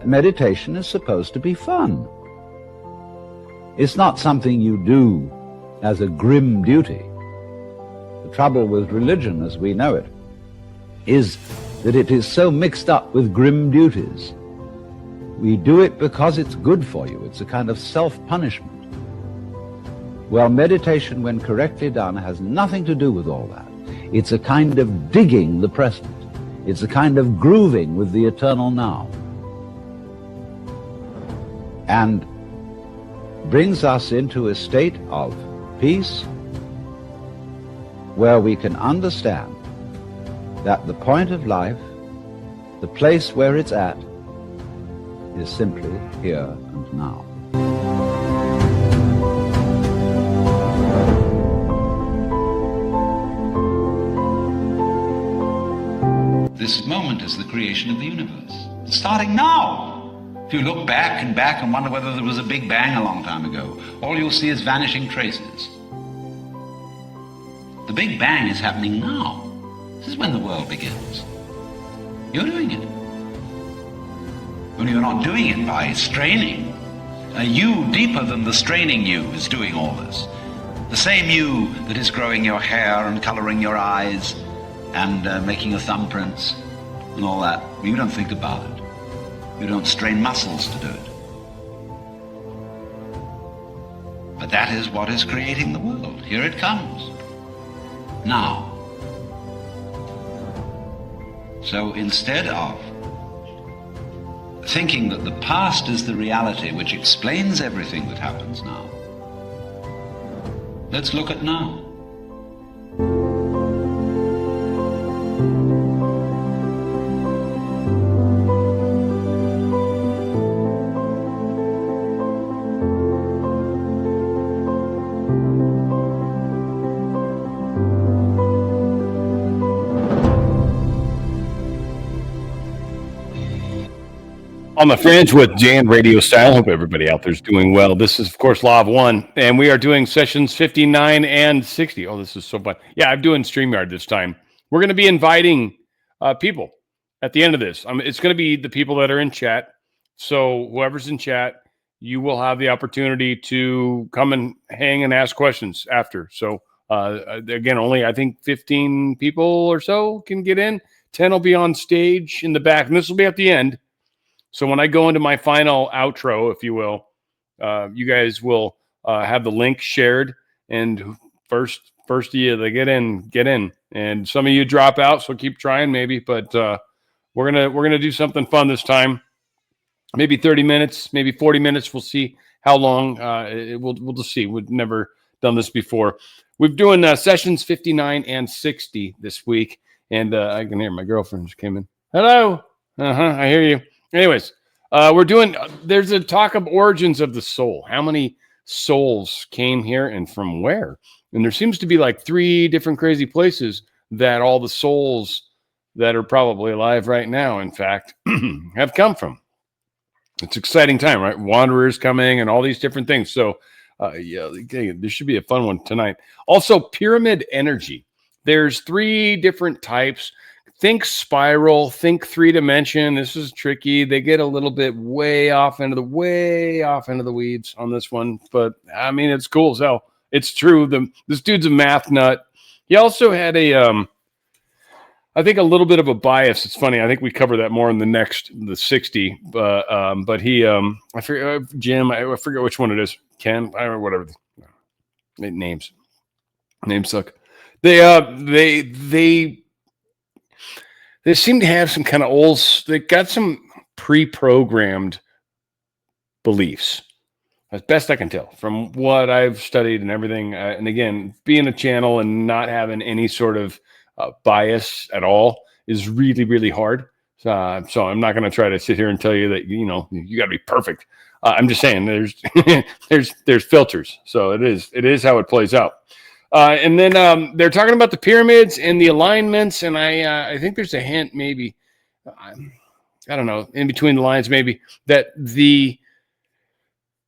meditation is supposed to be fun. It's not something you do as a grim duty. The trouble with religion as we know it is that it is so mixed up with grim duties. We do it because it's good for you. It's a kind of self-punishment. Well, meditation, when correctly done, has nothing to do with all that. It's a kind of digging the present. It's a kind of grooving with the eternal now. And brings us into a state of peace where we can understand that the point of life, the place where it's at, is simply here and now. This moment is the creation of the universe. It's starting now. If you look back and wonder whether there was a big bang a long time ago, all you'll see is vanishing traces. The big bang is happening now. This is when the world begins. You're doing it. Only you're not doing it by straining. A you deeper than the straining you is doing all this. The same you that is growing your hair and coloring your eyes and making your thumbprints and all that. You don't think about it. You don't strain muscles to do it. But that is what is creating the world. Here it comes. Now. So instead of thinking that the past is the reality which explains everything that happens now, let's look at now. On the Fringe with Jan RadioStyle. Hope everybody out there is doing well. This is, of course, Law of One, and we are doing sessions 59 and 60. Oh, this is so fun. Yeah, I'm doing StreamYard this time. We're going to be inviting people at the end of this. It's going to be the people that are in chat. So whoever's in chat, you will have the opportunity to come and hang and ask questions after. So, again, only, I think, 15 people or so can get in. 10 will be on stage in the back, and this will be at the end. So when I go into my final outro, if you will, you guys will have the link shared, and first of you that get in, and some of you drop out, so keep trying maybe, but we're gonna do something fun this time. Maybe 30 minutes, maybe 40 minutes. We'll see how long. We'll just see. We've never done this before. We're doing sessions 59 and 60 this week, and I can hear my girlfriend just came in. Hello. I hear you. Anyways, there's a talk of origins of the soul. How many souls came here and from where? And there seems to be like 3 different crazy places that all the souls that are probably alive right now, in fact, have come from. It's an exciting time, right? Wanderers coming and all these different things. So, yeah, this should be a fun one tonight. Also, pyramid energy. There's 3 different types. Think spiral, think 3-dimension. This is tricky. They get a little bit way off into the weeds on this one, but I mean, it's cool as hell. It's true. This dude's a math nut. He also had I think a little bit of a bias. It's funny. I think we cover that more in the 60. But he, I forget Jim. I forget which one it is. Ken, I don't know, whatever. Names suck. They seem to have some kind of they got some pre-programmed beliefs, as best I can tell from what I've studied and everything. And again, being a channel and not having any sort of bias at all is really, really hard. So I'm not going to try to sit here and tell you that, you got to be perfect. I'm just saying there's filters. So it is how it plays out. And then they're talking about the pyramids and the alignments, and I think there's a hint, maybe, I don't know, in between the lines, maybe that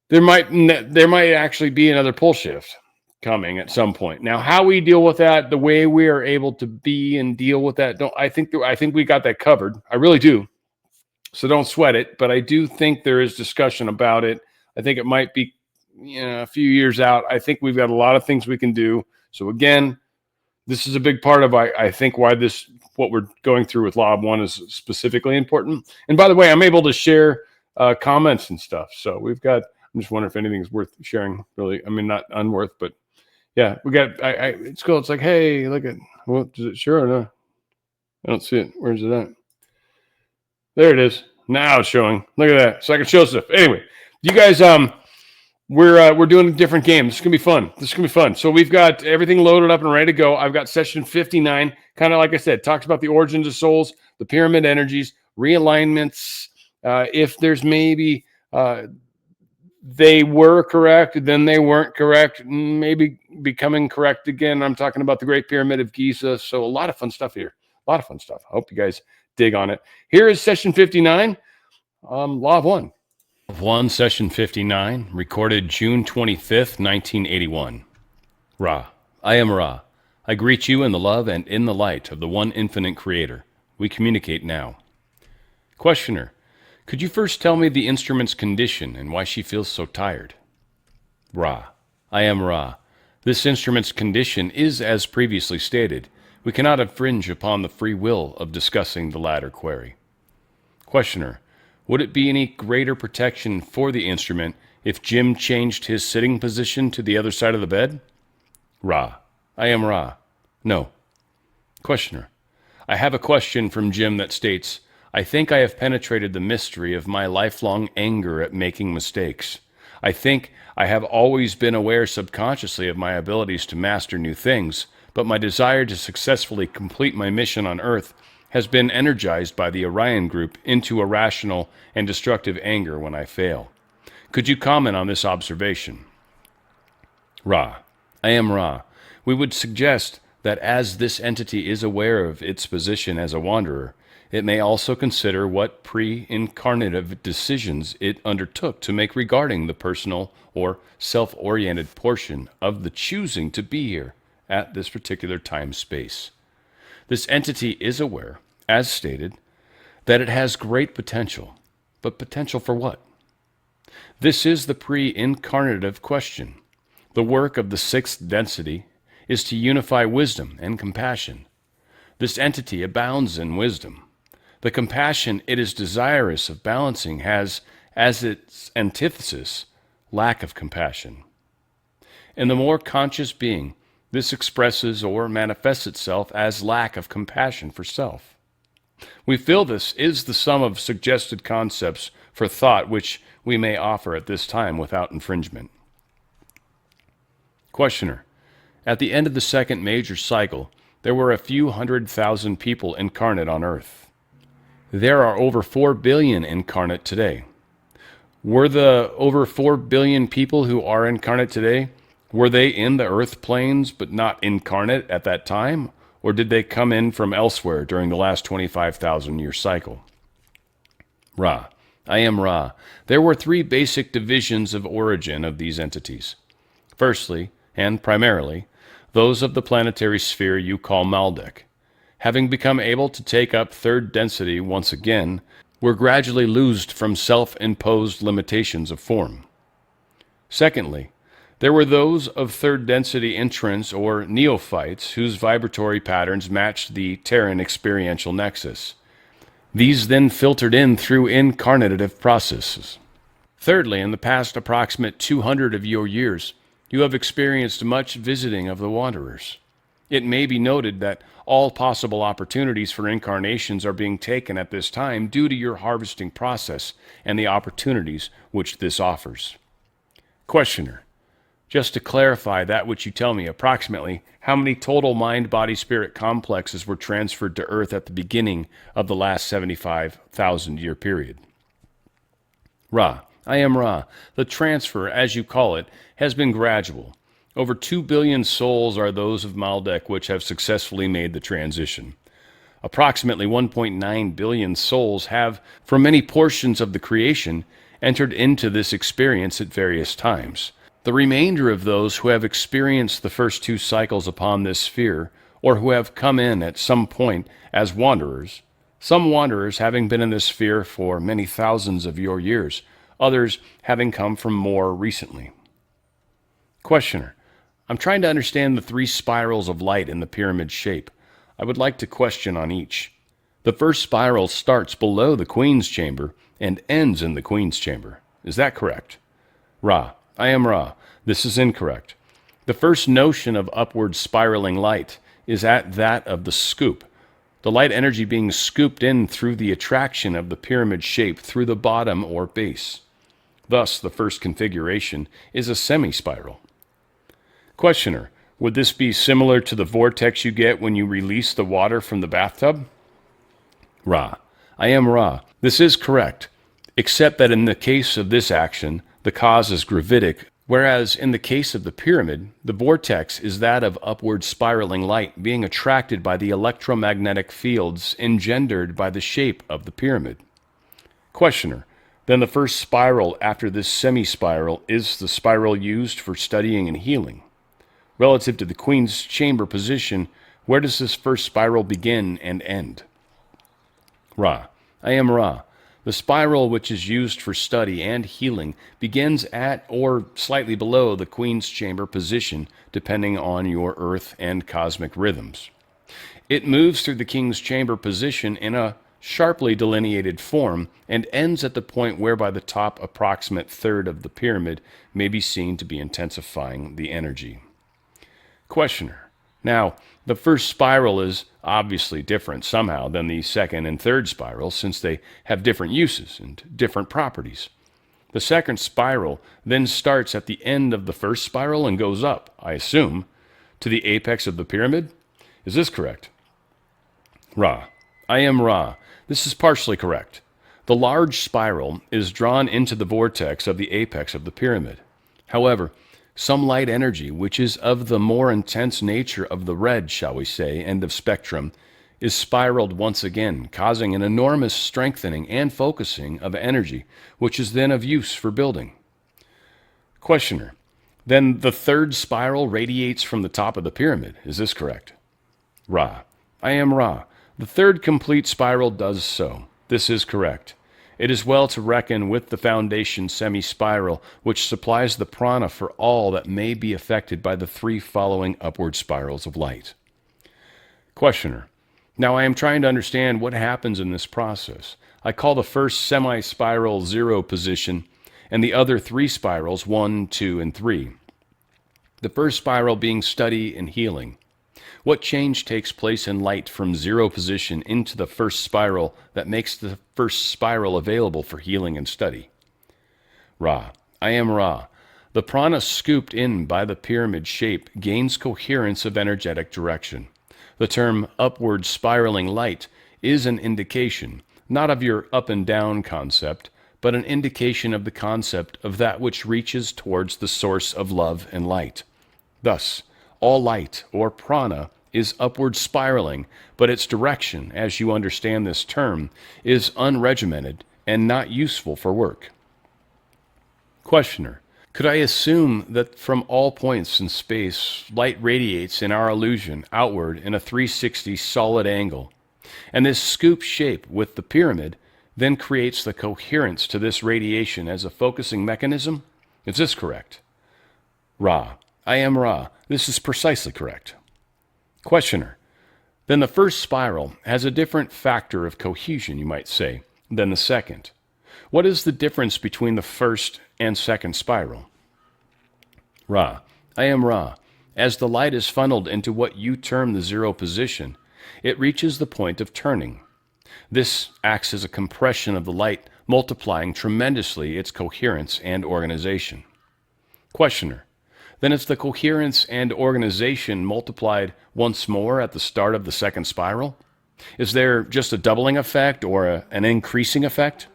there might actually be another pole shift coming at some point. Now, how we deal with that, the way we are able to be and deal with that, I think we got that covered. I really do. So don't sweat it, but I do think there is discussion about it. I think it might be a few years out. I think we've got a lot of things we can do. So again, this is a big part of, I think, why what we're going through with Law of One is specifically important. And by the way, I'm able to share comments and stuff. So I'm just wondering if anything's worth sharing, really. I mean, not unworth, but yeah, we got, it's cool. It's like, hey, look at, well, is it sure or no? I don't see it. Where's it at? There it is. Now it's showing. Look at that. So I can show stuff. Anyway, you guys, we're doing a different game. This is gonna be fun. So we've got everything loaded up and ready to go. I've got session 59. Kind of like I said, talks about the origins of souls, the pyramid energies, realignments. If there's maybe they were correct, then they weren't correct, maybe becoming correct again. I'm talking about the Great Pyramid of Giza. So a lot of fun stuff here. A lot of fun stuff. I hope you guys dig on it. Here is session 59, Law of One. Law of One, session 59, recorded June 25th, 1981. Ra, I am Ra. I greet you in the love and in the light of the one infinite creator. We communicate now. Questioner, could you first tell me the instrument's condition and why she feels so tired? Ra, I am Ra. This instrument's condition is as previously stated. We cannot infringe upon the free will of discussing the latter query. Questioner, would it be any greater protection for the instrument if Jim changed his sitting position to the other side of the bed? Ra, I am Ra. No. Questioner, I have a question from Jim that states, I think I have penetrated the mystery of my lifelong anger at making mistakes. I think I have always been aware subconsciously of my abilities to master new things, but my desire to successfully complete my mission on Earth has been energized by the Orion group into irrational and destructive anger when I fail. Could you comment on this observation? Ra, I am Ra. We would suggest that as this entity is aware of its position as a wanderer, it may also consider what pre-incarnative decisions it undertook to make regarding the personal or self-oriented portion of the choosing to be here at this particular time-space. This entity is aware, as stated, that it has great potential, but potential for what? This is the pre-incarnative question. The work of the sixth density is to unify wisdom and compassion. This entity abounds in wisdom. The compassion it is desirous of balancing has, as its antithesis, lack of compassion. In the more conscious being, this expresses or manifests itself as lack of compassion for self. We feel this is the sum of suggested concepts for thought which we may offer at this time without infringement. Questioner, at the end of the second major cycle, there were a few 100,000 people incarnate on Earth. There are over 4 billion incarnate today. Were the over 4 billion people who are incarnate today, were they in the Earth planes but not incarnate at that time? Or did they come in from elsewhere during the last 25,000-year cycle? Ra, I am Ra. There were 3 basic divisions of origin of these entities. Firstly, and primarily, those of the planetary sphere you call Maldek. Having become able to take up third density once again, were gradually loosed from self-imposed limitations of form. Secondly, there were those of third density entrants or neophytes whose vibratory patterns matched the Terran experiential nexus. These then filtered in through incarnative processes. Thirdly, in the past approximate 200 of your years, you have experienced much visiting of the wanderers. It may be noted that all possible opportunities for incarnations are being taken at this time due to your harvesting process and the opportunities which this offers. Questioner, just to clarify that which you tell me, approximately how many total mind-body-spirit complexes were transferred to Earth at the beginning of the last 75,000-year period? Ra, I am Ra. The transfer, as you call it, has been gradual. Over 2 billion souls are those of Maldek which have successfully made the transition. Approximately 1.9 billion souls have, from many portions of the creation, entered into this experience at various times. The remainder of those who have experienced the first 2 cycles upon this sphere, or who have come in at some point as wanderers, Some wanderers having been in this sphere for many thousands of your years, others having come from more recently. Questioner: I'm trying to understand the three spirals of light in the pyramid shape. I would like to question on each. The first spiral starts below the Queen's chamber and ends in the Queen's chamber. Is that correct? Ra: I am Ra. This is incorrect. The first notion of upward spiraling light is at that of the scoop, the light energy being scooped in through the attraction of the pyramid shape through the bottom or base. Thus, the first configuration is a semi-spiral. Questioner: would this be similar to the vortex you get when you release the water from the bathtub? Ra: I am Ra. This is correct, except that in the case of this action, the cause is gravitic, whereas in the case of the pyramid, the vortex is that of upward spiraling light being attracted by the electromagnetic fields engendered by the shape of the pyramid. Questioner: then the first spiral after this semi-spiral is the spiral used for studying and healing. Relative to the Queen's chamber position, where does this first spiral begin and end? Ra: I am Ra. The spiral which is used for study and healing begins at or slightly below the Queen's chamber position, depending on your earth and cosmic rhythms. It moves through the King's chamber position in a sharply delineated form and ends at the point whereby the top approximate third of the pyramid may be seen to be intensifying the energy. Questioner: now, the first spiral is obviously different somehow than the second and third spirals, since they have different uses and different properties. The second spiral then starts at the end of the first spiral and goes up, I assume, to the apex of the pyramid. Is this correct? Ra: I am Ra. This is partially correct. The large spiral is drawn into the vortex of the apex of the pyramid. However, some light energy, which is of the more intense nature of the red, shall we say, end of spectrum, is spiraled once again, causing an enormous strengthening and focusing of energy, which is then of use for building. Questioner: then the third spiral radiates from the top of the pyramid. Is this correct? Ra: I am Ra. The third complete spiral does so. This is correct. It is well to reckon with the foundation semi-spiral, which supplies the prana for all that may be affected by the three following upward spirals of light. Questioner: now I am trying to understand what happens in this process. I call the first semi-spiral 0 position, and the other three spirals 1, 2, and 3. The first spiral being study and healing. What change takes place in light from 0 position into the first spiral that makes the first spiral available for healing and study? Ra: I am Ra. The prana scooped in by the pyramid shape gains coherence of energetic direction. The term upward spiraling light is an indication, not of your up and down concept, but an indication of the concept of that which reaches towards the source of love and light. Thus, all light, or prana, is upward spiraling, but its direction, as you understand this term, is unregimented and not useful for work. Questioner: could I assume that from all points in space, light radiates in our illusion outward in a 360 solid angle, and this scoop shape with the pyramid then creates the coherence to this radiation as a focusing mechanism? Is this correct? Ra: I am Ra. This is precisely correct. Questioner: then the first spiral has a different factor of cohesion, you might say, than the second. What is the difference between the first and second spiral? Ra: I am Ra. As the light is funneled into what you term the 0 position, it reaches the point of turning. This acts as a compression of the light, multiplying tremendously its coherence and organization. Questioner: then it's the coherence and organization multiplied once more at the start of the second spiral? Is there just a doubling effect or an increasing effect?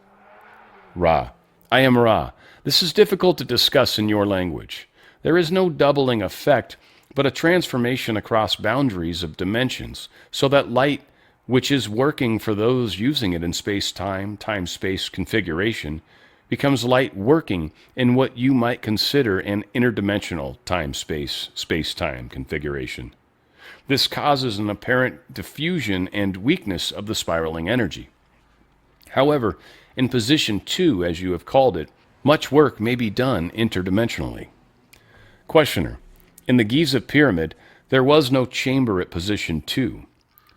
Ra: I am Ra. This is difficult to discuss in your language. There is no doubling effect, but a transformation across boundaries of dimensions, so that light, which is working for those using it in space-time, time-space configuration, becomes light working in what you might consider an interdimensional time-space, space-time configuration. This causes an apparent diffusion and weakness of the spiraling energy. However, in position 2, as you have called it, much work may be done interdimensionally. Questioner: in the Giza pyramid, there was no chamber at position 2.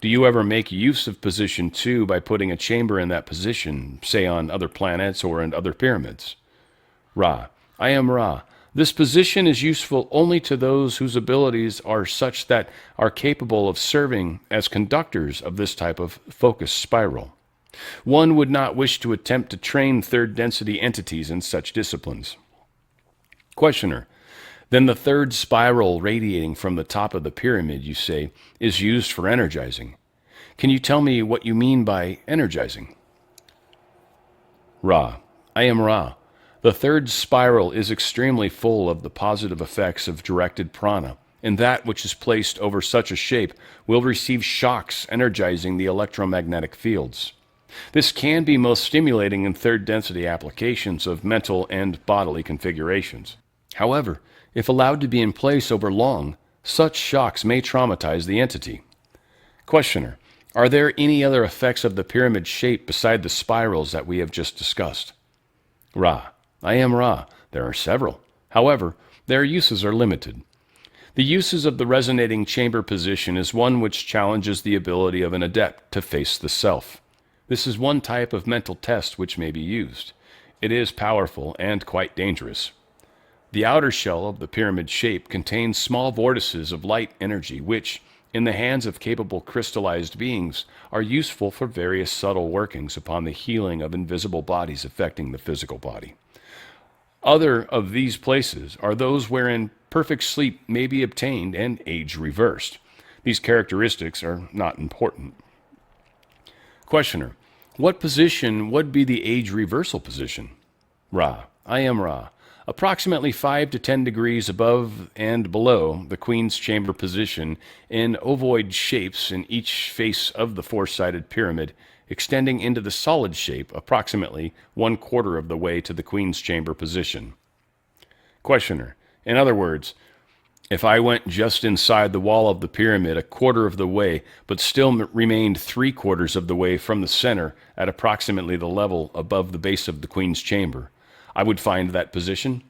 Do you ever make use of position 2 by putting a chamber in that position, say on other planets or in other pyramids? Ra: I am Ra. This position is useful only to those whose abilities are such that are capable of serving as conductors of this type of focus spiral. One would not wish to attempt to train third density entities in such disciplines. Questioner: then the third spiral radiating from the top of the pyramid, you say, is used for energizing. Can you tell me what you mean by energizing? Ra: I am Ra. The third spiral is extremely full of the positive effects of directed prana, and that which is placed over such a shape will receive shocks energizing the electromagnetic fields. This can be most stimulating in third density applications of mental and bodily configurations. However, if allowed to be in place over long, such shocks may traumatize the entity. Questioner: are there any other effects of the pyramid shape beside the spirals that we have just discussed? Ra: I am Ra. There are several. However, their uses are limited. The uses of the resonating chamber position is one which challenges the ability of an adept to face the self. This is one type of mental test which may be used. It is powerful and quite dangerous. The outer shell of the pyramid shape contains small vortices of light energy which, in the hands of capable crystallized beings, are useful for various subtle workings upon the healing of invisible bodies affecting the physical body. Other of these places are those wherein perfect sleep may be obtained and age reversed. These characteristics are not important. Questioner: what position would be the age reversal position? Ra: I am Ra. Approximately 5 to 10 degrees above and below the Queen's Chamber position in ovoid shapes in each face of the four-sided pyramid, extending into the solid shape approximately 1/4 of the way to the Queen's Chamber position. Questioner: in other words, if I went just inside the wall of the pyramid 1/4 of the way, but still remained 3/4 of the way from the center at approximately the level above the base of the Queen's Chamber, I would find that position?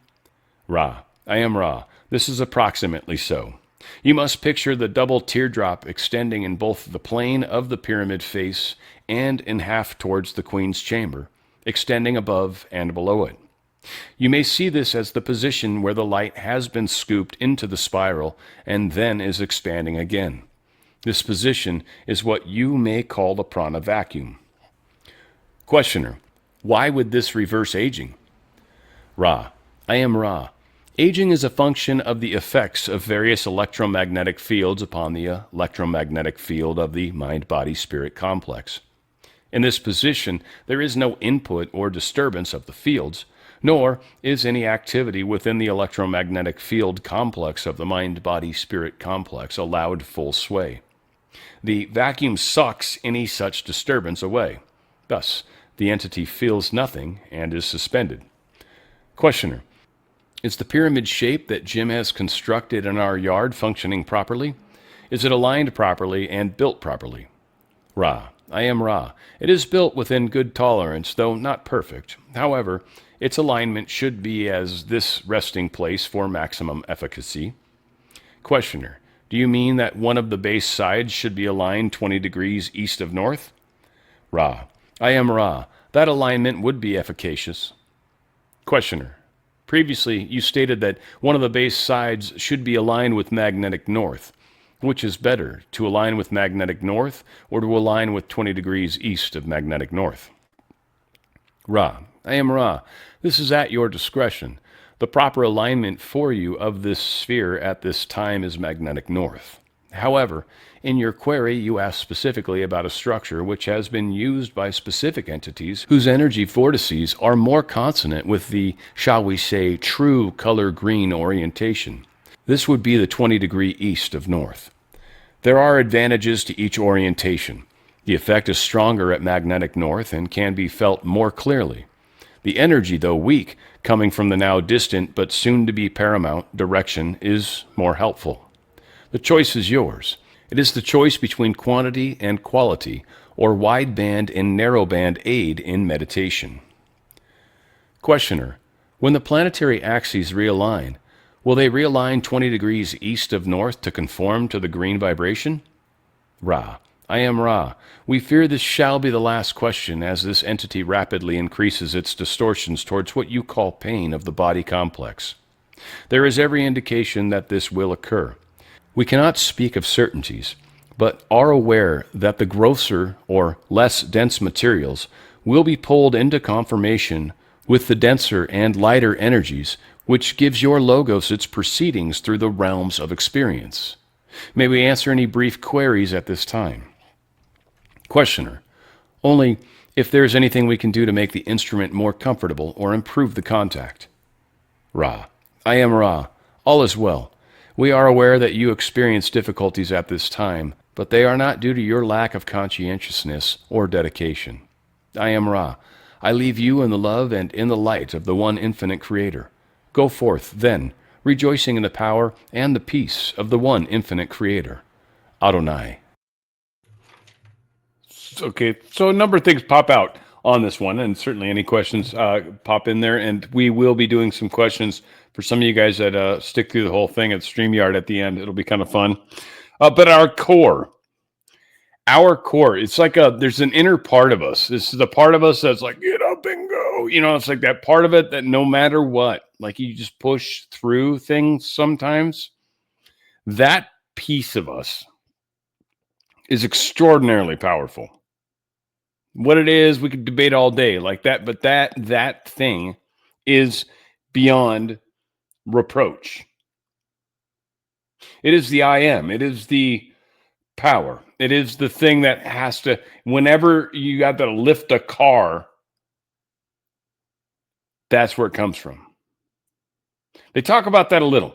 Ra: I am Ra. This is approximately so. You must picture the double teardrop extending in both the plane of the pyramid face and in half towards the Queen's Chamber, extending above and below it. You may see this as the position where the light has been scooped into the spiral and then is expanding again. This position is what you may call the prana vacuum. Questioner: why would this reverse aging? Ra: I am Ra. Aging is a function of the effects of various electromagnetic fields upon the electromagnetic field of the mind-body-spirit complex. In this position, there is no input or disturbance of the fields, nor is any activity within the electromagnetic field complex of the mind-body-spirit complex allowed full sway. The vacuum sucks any such disturbance away. Thus, the entity feels nothing and is suspended. Questioner: is the pyramid shape that Jim has constructed in our yard functioning properly? Is it aligned properly and built properly? Ra: I am Ra. It is built within good tolerance, though not perfect. However, its alignment should be as this resting place for maximum efficacy. Questioner: do you mean that one of the base sides should be aligned 20 degrees east of north? Ra: I am Ra. That alignment would be efficacious. Questioner: previously you stated that one of the base sides should be aligned with magnetic north. Which is better, to align with magnetic north or to align with 20 degrees east of magnetic north? Ra: I am Ra. This is at your discretion. The proper alignment for you of this sphere at this time is magnetic north. However, in your query you ask specifically about a structure which has been used by specific entities whose energy vortices are more consonant with the, shall we say, true color green orientation. This would be the 20 degree east of north. There are advantages to each orientation. The effect is stronger at magnetic north and can be felt more clearly. The energy, though weak, coming from the now distant but soon to be paramount direction is more helpful. The choice is yours. It is the choice between quantity and quality, or wideband and narrowband aid in meditation. Questioner: when the planetary axes realign, will they realign 20 degrees east of north to conform to the green vibration? Ra: I am Ra. We fear this shall be the last question, as this entity rapidly increases its distortions towards what you call pain of the body complex. There is every indication that this will occur. We cannot speak of certainties, but are aware that the grosser or less dense materials will be pulled into conformation with the denser and lighter energies, which gives your logos its proceedings through the realms of experience. May we answer any brief queries at this time? Questioner: only if there is anything we can do to make the instrument more comfortable or improve the contact. Ra: I am Ra. All is well. We are aware that you experience difficulties at this time, but they are not due to your lack of conscientiousness or dedication. I am Ra. I leave you in the love and in the light of the one infinite Creator. Go forth, then, rejoicing in the power and the peace of the one infinite Creator. Adonai. Okay, so a number of things pop out on this one, and certainly any questions pop in there, and we will be doing some questions for some of you guys that stick through the whole thing at StreamYard at the end. It'll be kind of fun. But our core, it's like there's an inner part of us. This is the part of us that's like, get up and go. You know, it's like that part of it that no matter what, like you just push through things sometimes. That piece of us is extraordinarily powerful. What it is, we could debate all day like that, but that thing is beyond reproach. It is the I am. It is the power. It is the thing that has to, whenever you got to lift a car, that's where it comes from. They talk about that a little,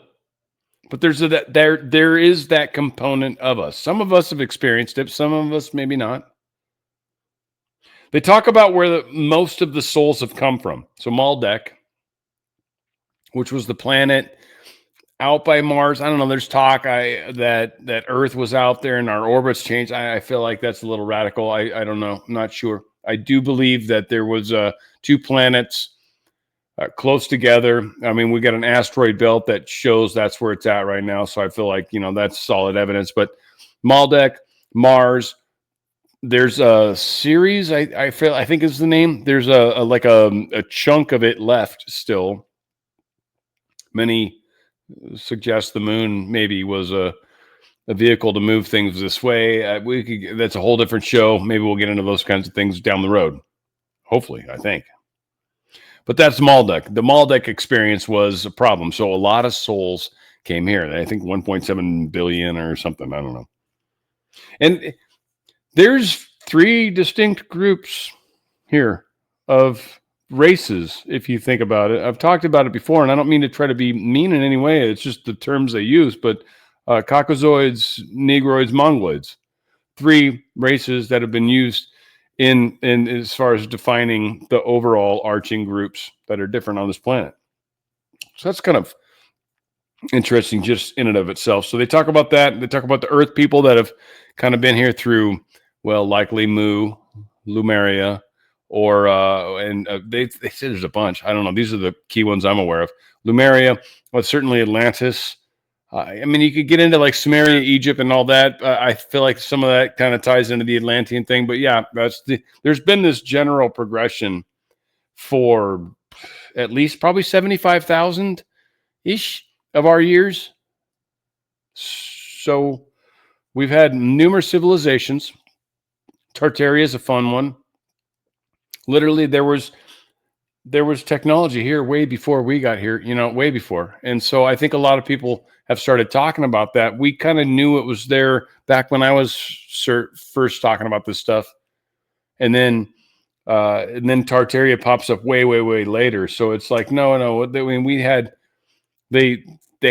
but there is that component of us. Some of us have experienced it. Some of us maybe not. They talk about where most of the souls have come from. So Maldek, which was the planet out by Mars. I don't know. There's talk that Earth was out there and our orbits changed. I feel like that's a little radical. I don't know. I'm not sure. I do believe that there was two planets close together. I mean, we got an asteroid belt that shows that's where it's at right now. So I feel like, that's solid evidence. But Maldek, Mars, there's a series, I think is the name. There's a chunk of it left still. Many suggest the moon maybe was a vehicle to move things this way. That's a whole different show. Maybe we'll get into those kinds of things down the road. Hopefully, I think. But that's Maldek. The Maldek experience was a problem. So a lot of souls came here. I think 1.7 billion or something. I don't know. And there's 3 distinct groups here of races, if you think about it. I've talked about it before, and I don't mean to try to be mean in any way. It's just the terms they use. But Caucasoids, Negroids, Mongoloids. 3 races that have been used in as far as defining the overall arching groups that are different on this planet. So that's kind of interesting just in and of itself. So they talk about that. They talk about the Earth people that have kind of been here through, well, likely Lumeria, or they say there's a bunch. I don't know. These are the key ones I'm aware of. Lumeria, well, certainly Atlantis. I mean, you could get into like Sumeria, Egypt, and all that. I feel like some of that kind of ties into the Atlantean thing. But yeah, there's been this general progression for at least probably 75,000-ish of our years. So we've had numerous civilizations. Tartaria is a fun one. Literally, there was technology here way before we got here, way before. And so I think a lot of people have started talking about that. We kind of knew it was there back when I was first talking about this stuff. And then Tartaria pops up way, way, way later. So it's like, no. I mean, they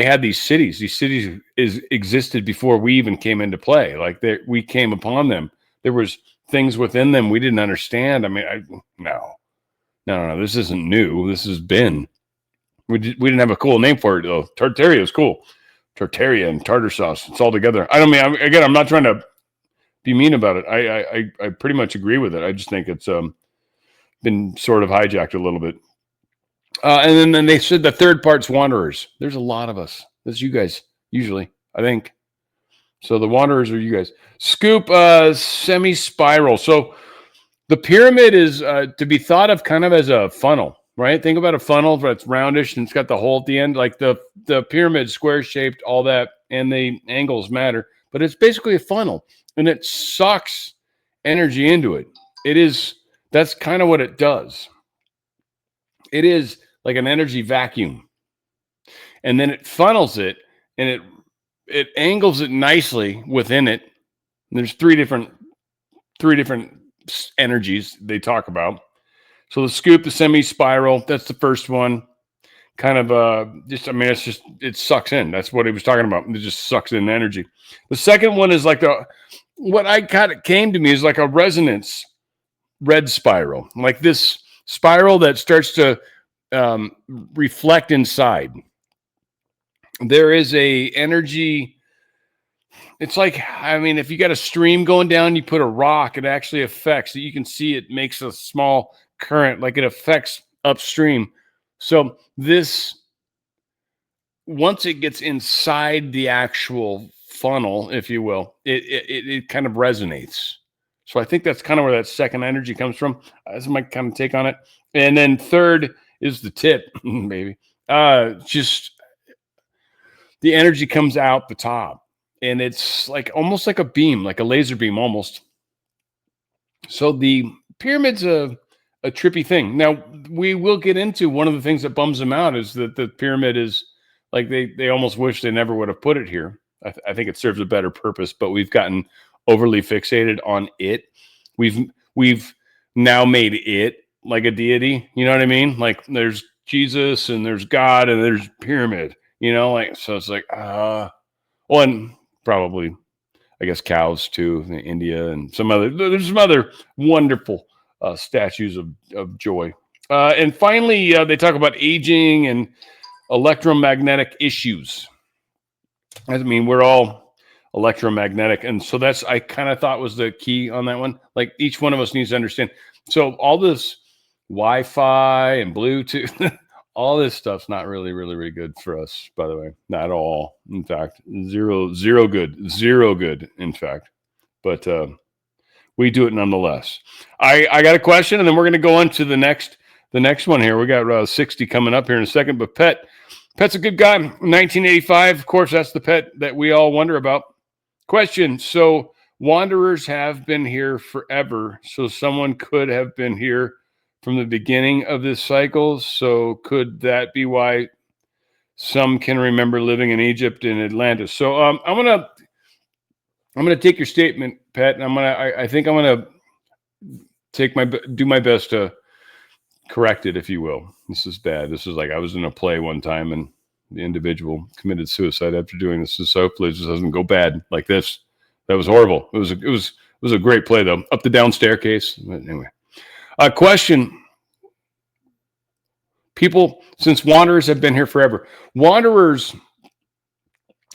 had these cities. These cities existed before we even came into play. Like we came upon them. There was things within them we didn't understand. I mean, no. This isn't new. This has been. We didn't have a cool name for it though. Tartaria is cool, Tartaria and tartar sauce. It's all together. I don't mean, I'm not trying to be mean about it. I pretty much agree with it. I just think it's been sort of hijacked a little bit. And then they said the third part's Wanderers. There's a lot of us. That's you guys, usually, I think. So the Wanderers are you guys. Scoop, semi-spiral. So the pyramid is to be thought of kind of as a funnel, right? Think about a funnel that's roundish and it's got the hole at the end. Like the pyramid, square-shaped, all that, and the angles matter. But it's basically a funnel, and it sucks energy into it. That's kind of what it does. It is like an energy vacuum. And then it funnels it, and it angles it nicely within it. And there's three different energies they talk about. So the scoop, the semi-spiral, that's the first one. Kind of it sucks in. That's what he was talking about. It just sucks in energy. The second one is like what I kind of came to me is like a resonance red spiral, like this spiral that starts to reflect inside. There is a energy. It's like, I mean, if you got a stream going down, you put a rock, it actually affects it. You can see it makes a small current, like it affects upstream. So this, once it gets inside the actual funnel, if you will, it kind of resonates. So I think that's kind of where that second energy comes from. That's my kind of take on it. And then third is the tip, maybe. Just the energy comes out the top. And it's like almost like a beam, like a laser beam almost. So the pyramid's a trippy thing. Now, we will get into one of the things that bums them out is that the pyramid is like they almost wish they never would have put it here. I think it serves a better purpose, but we've gotten overly fixated on it. We've now made it like a deity. You know what I mean? Like there's Jesus and there's God and there's pyramid. You know, like so it's like and probably I guess cows too, in India and there's some other wonderful statues of joy. And finally, they talk about aging and electromagnetic issues. I mean, we're all electromagnetic. And so I kind of thought was the key on that one. Like each one of us needs to understand. So all this Wi-Fi and Bluetooth, all this stuff's not really, really, really good for us, by the way. Not at all. In fact, zero good, in fact. But we do it nonetheless. I got a question, and then we're going to go on to the next one here. We got 60 coming up here in a second. But Pet's a good guy. 1985, of course, that's the Pet that we all wonder about. Question. So wanderers have been here forever. So someone could have been here from the beginning of this cycle. So could that be why some can remember living in Egypt and Atlantis? So I'm gonna take your statement, Pat, and I think I'm gonna do my best to correct it, if you will. This is bad. This is like I was in a play one time and the individual committed suicide after doing this. So hopefully this doesn't go bad like this. That was horrible. It was a great play though. Up the down staircase. But anyway. Question. People, since wanderers have been here forever. Wanderers,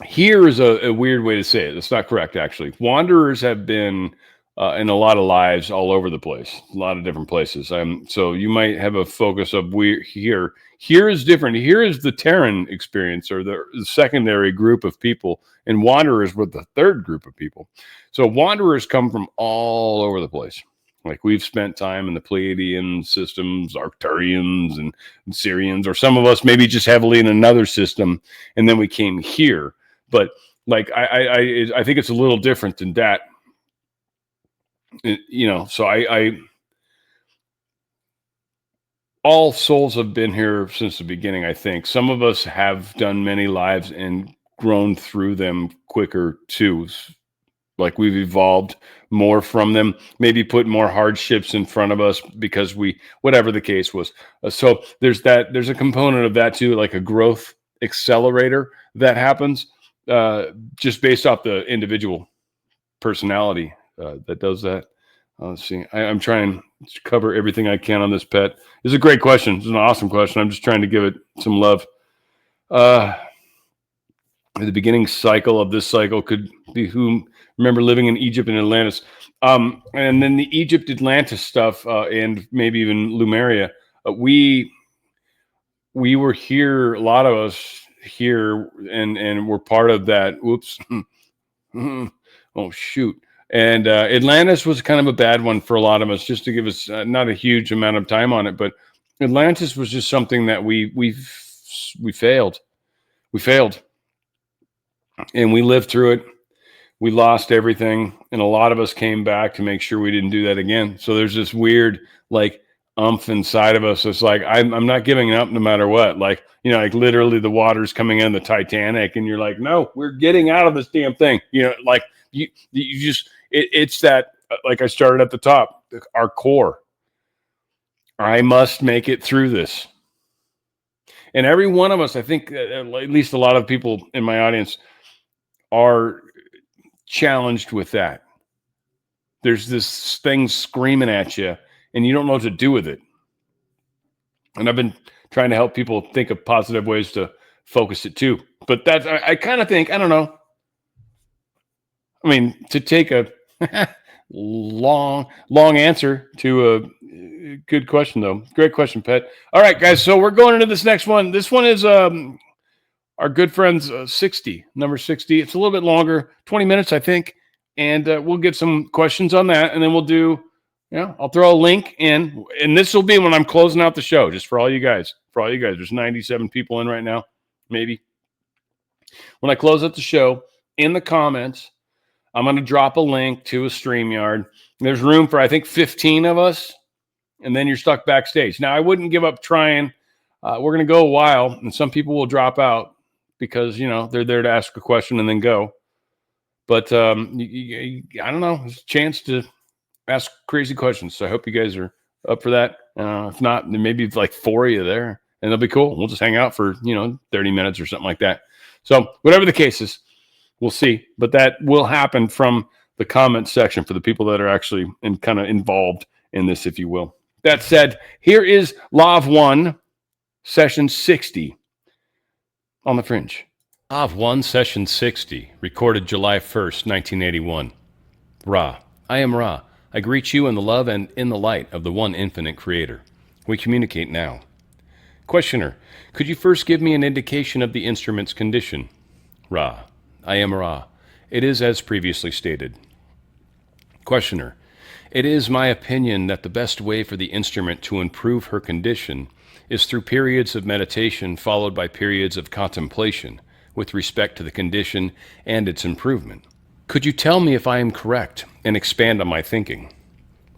here is a weird way to say it. That's not correct, actually. Wanderers have been in a lot of lives all over the place, a lot of different places. So you might have a focus of here. Here is different. Here is the Terran experience, or the secondary group of people, and wanderers were the third group of people. So wanderers come from all over the place. Like we've spent time in the Pleiadian systems, Arcturians and Syrians, or some of us maybe just heavily in another system, and then we came here. But like I think it's a little different than that. You know, so all souls have been here since the beginning, I think. Some of us have done many lives and grown through them quicker too. Like we've evolved more from them, maybe put more hardships in front of us because whatever the case was. So there's a component of that too, like a growth accelerator that happens just based off the individual personality that does that. Let's see. I'm trying to cover everything I can on this, Pet. It's a great question. It's an awesome question. I'm just trying to give it some love. the beginning cycle of this cycle could be who remember living in Egypt and Atlantis. And then the Egypt Atlantis stuff, and maybe even Lemuria. We were here, a lot of us here, and we're part of that. Whoops. Oh, shoot. And Atlantis was kind of a bad one for a lot of us, just to give us not a huge amount of time on it, but Atlantis was just something that we failed. We failed. And we lived through it. We lost everything. And a lot of us came back to make sure we didn't do that again. So there's this weird, like, umph inside of us. It's like, I'm not giving up no matter what. Like, you know, like literally the water's coming in the Titanic and you're like, no, we're getting out of this damn thing. You know, like you just, it's that, like I started at the top, our core. I must make it through this. And every one of us, I think, at least a lot of people in my audience are challenged with that. There's this thing screaming at you and you don't know what to do with it. And I've been trying to help people think of positive ways to focus it too. But that's, I kind of think, I don't know. I mean, to take a long answer to a good question, though. Great question, Pet. All right, guys. So we're going into this next one. This one is our good friend's 60, number 60. It's a little bit longer, 20 minutes, I think. And we'll get some questions on that. And then we'll do, I'll throw a link in. And this will be when I'm closing out the show, just for all you guys. For all you guys, there's 97 people in right now, maybe. When I close out the show, in the comments, I'm going to drop a link to a StreamYard. There's room for, I think, 15 of us. And then you're stuck backstage. Now, I wouldn't give up trying. We're going to go a while, and some people will drop out because, they're there to ask a question and then go. But I don't know. It's a chance to ask crazy questions. So I hope you guys are up for that. If not, there may be like 4 of you there, and it'll be cool. We'll just hang out for, 30 minutes or something like that. So whatever the case is, we'll see. But that will happen from the comment section for the people that are actually kind of involved in this, if you will. That said, here is Law of One, Session 60 on the Fringe. Law of One, Session 60, recorded July 1st, 1981. Ra, I am Ra. I greet you in the love and in the light of the one infinite creator. We communicate now. Questioner, could you first give me an indication of the instrument's condition? Ra, I am Ra. It is as previously stated. Questioner, it is my opinion that the best way for the instrument to improve her condition is through periods of meditation followed by periods of contemplation with respect to the condition and its improvement. Could you tell me if I am correct and expand on my thinking?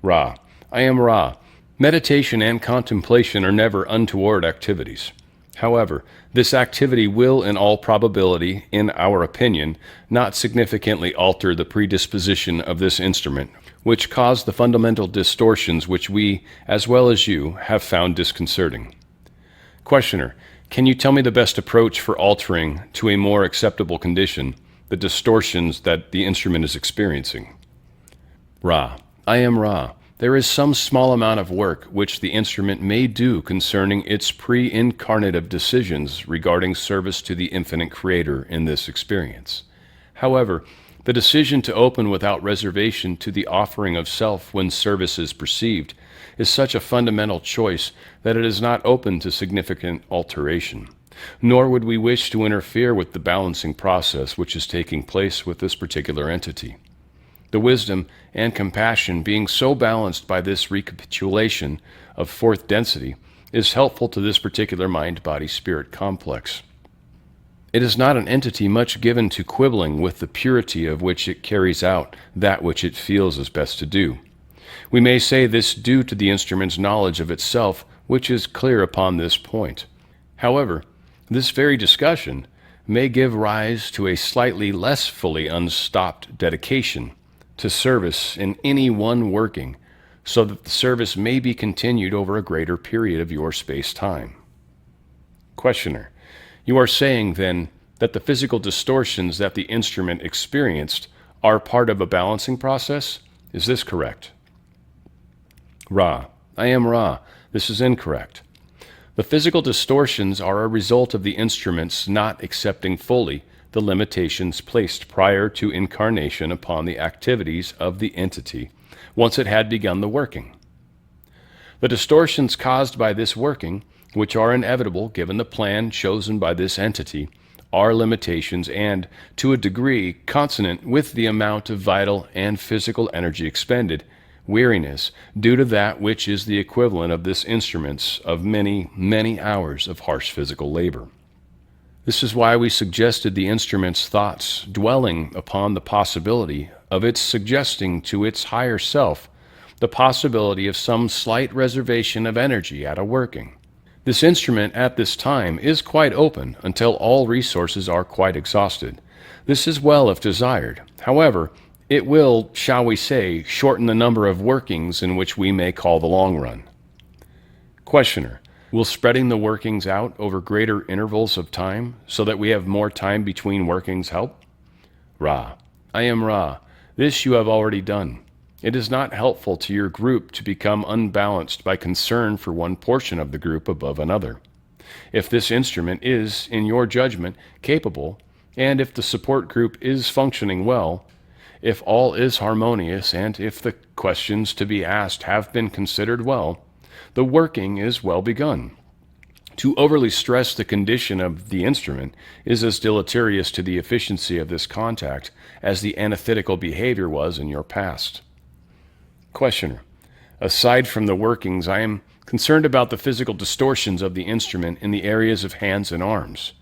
Ra, I am Ra. Meditation and contemplation are never untoward activities. However, this activity will, in all probability, in our opinion, not significantly alter the predisposition of this instrument, which cause the fundamental distortions which we, as well as you, have found disconcerting. Questioner, can you tell me the best approach for altering to a more acceptable condition the distortions that the instrument is experiencing? Ra, I am Ra. There is some small amount of work which the instrument may do concerning its pre-incarnative decisions regarding service to the infinite creator in this experience. However, the decision to open without reservation to the offering of self when service is perceived is such a fundamental choice that it is not open to significant alteration. Nor would we wish to interfere with the balancing process which is taking place with this particular entity. The wisdom and compassion being so balanced by this recapitulation of fourth density is helpful to this particular mind-body-spirit complex. It is not an entity much given to quibbling with the purity of which it carries out that which it feels is best to do. We may say this due to the instrument's knowledge of itself, which is clear upon this point. However, this very discussion may give rise to a slightly less fully unstopped dedication to service in any one working, so that the service may be continued over a greater period of your space-time. Questioner, you are saying, then, that the physical distortions that the instrument experienced are part of a balancing process? Is this correct? Ra, I am Ra. This is incorrect. The physical distortions are a result of the instruments not accepting fully the limitations placed prior to incarnation upon the activities of the entity once it had begun the working. The distortions caused by this working, which are inevitable given the plan chosen by this entity, are limitations and, to a degree, consonant with the amount of vital and physical energy expended, weariness, due to that which is the equivalent of this instrument's of many, many hours of harsh physical labor. This is why we suggested the instrument's thoughts dwelling upon the possibility of its suggesting to its higher self the possibility of some slight reservation of energy at a working. This instrument at this time is quite open until all resources are quite exhausted. This is well if desired. However, it will, shall we say, shorten the number of workings in which we may call the long run. Questioner: will spreading the workings out over greater intervals of time so that we have more time between workings help? Ra: I am Ra. This you have already done. It is not helpful to your group to become unbalanced by concern for one portion of the group above another. If this instrument is, in your judgment, capable, and if the support group is functioning well, if all is harmonious, and if the questions to be asked have been considered well, the working is well begun. To overly stress the condition of the instrument is as deleterious to the efficiency of this contact as the antithetical behavior was in your past. Questioner: aside from the workings, I am concerned about the physical distortions of the instrument in the areas of hands and arms.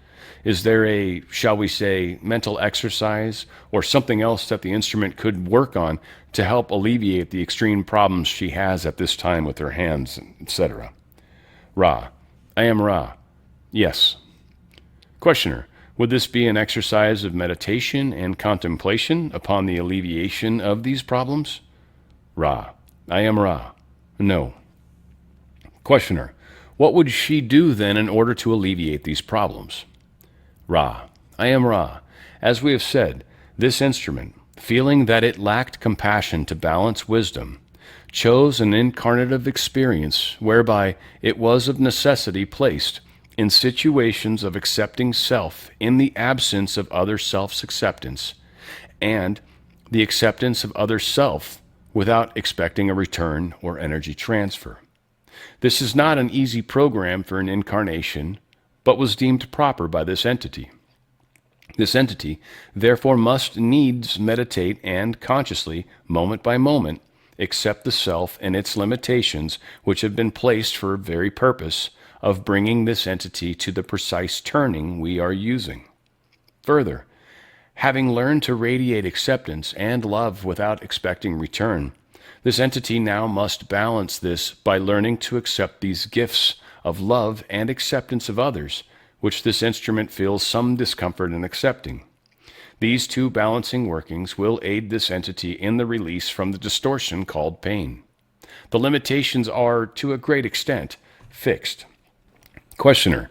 Is there a, shall we say, mental exercise or something else that the instrument could work on to help alleviate the extreme problems she has at this time with her hands, etc.? Ra: I am Ra. Yes. Questioner: would this be an exercise of meditation and contemplation upon the alleviation of these problems? Ra: I am Ra. No. Questioner: what would she do then in order to alleviate these problems? Ra: I am Ra. As we have said, this instrument, feeling that it lacked compassion to balance wisdom, chose an incarnative experience whereby it was of necessity placed in situations of accepting self in the absence of other self's acceptance, and the acceptance of other self without expecting a return or energy transfer. This is not an easy program for an incarnation, but was deemed proper by this entity. This entity, therefore, must needs meditate and consciously, moment by moment, accept the self and its limitations which have been placed for the very purpose of bringing this entity to the precise turning we are using. Further, having learned to radiate acceptance and love without expecting return, this entity now must balance this by learning to accept these gifts of love and acceptance of others, which this instrument feels some discomfort in accepting. These two balancing workings will aid this entity in the release from the distortion called pain. The limitations are, to a great extent, fixed. Questioner: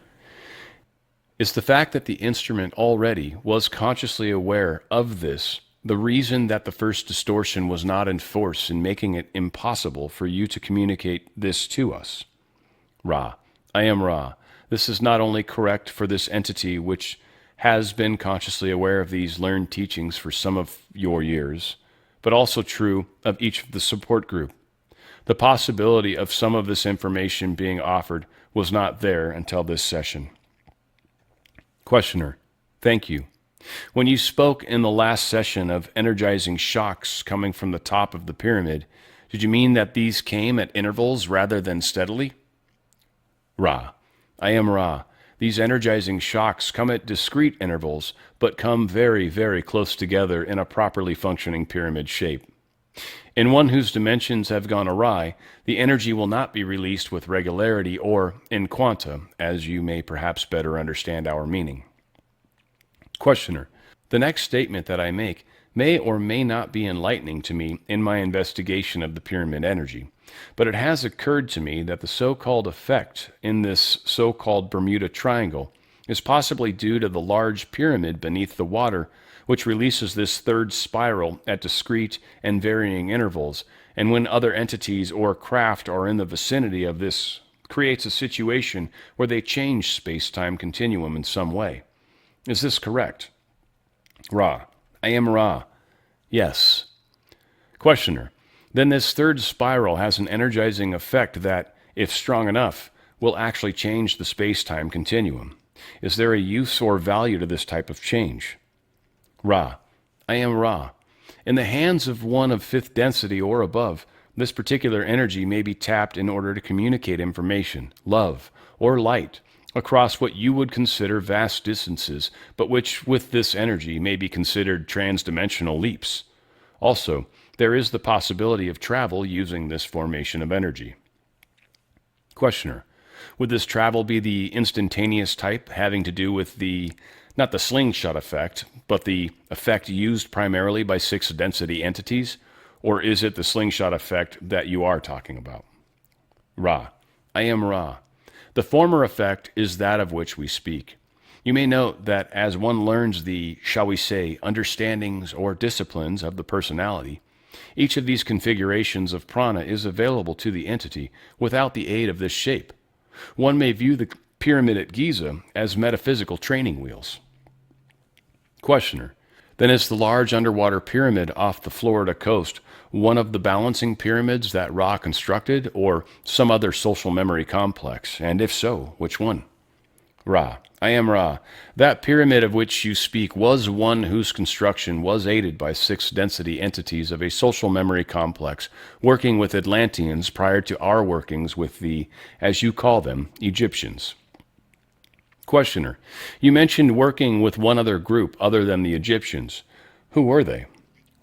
is the fact that the instrument already was consciously aware of this the reason that the first distortion was not in force in making it impossible for you to communicate this to us? Ra: I am Ra. This is not only correct for this entity which has been consciously aware of these learned teachings for some of your years, but also true of each of the support group. The possibility of some of this information being offered was not there until this session. Questioner: thank you. When you spoke in the last session of energizing shocks coming from the top of the pyramid, did you mean that these came at intervals rather than steadily? Ra: I am Ra. These energizing shocks come at discrete intervals, but come very, very close together in a properly functioning pyramid shape. In one whose dimensions have gone awry, the energy will not be released with regularity or in quanta, as you may perhaps better understand our meaning. Questioner: the next statement that I make may or may not be enlightening to me in my investigation of the pyramid energy, but it has occurred to me that the so-called effect in this so-called Bermuda Triangle is possibly due to the large pyramid beneath the water, which releases this third spiral at discrete and varying intervals, and when other entities or craft are in the vicinity of this, creates a situation where they change space-time continuum in some way. Is this correct? Ra. I am Ra. Yes. Questioner. Then this third spiral has an energizing effect that, if strong enough, will actually change the space-time continuum. Is there a use or value to this type of change? Ra. I am Ra. In the hands of one of fifth density or above, this particular energy may be tapped in order to communicate information, love, or light across what you would consider vast distances, but which, with this energy, may be considered transdimensional leaps. Also, there is the possibility of travel using this formation of energy. Questioner. Would this travel be the instantaneous type, having to do with not the slingshot effect, but the effect used primarily by sixth density entities? Or is it the slingshot effect that you are talking about? Ra. I am Ra. The former effect is that of which we speak. You may note that as one learns the, shall we say, understandings or disciplines of the personality, each of these configurations of prana is available to the entity without the aid of this shape. One may view the pyramid at Giza as metaphysical training wheels. Questioner. Then is the large underwater pyramid off the Florida coast one of the balancing pyramids that Ra constructed, or some other social memory complex? And if so, which one? Ra. I am Ra. That pyramid of which you speak was one whose construction was aided by sixth density entities of a social memory complex working with Atlanteans prior to our workings with the, as you call them, Egyptians. Questioner. You mentioned working with one other group other than the Egyptians. Who were they?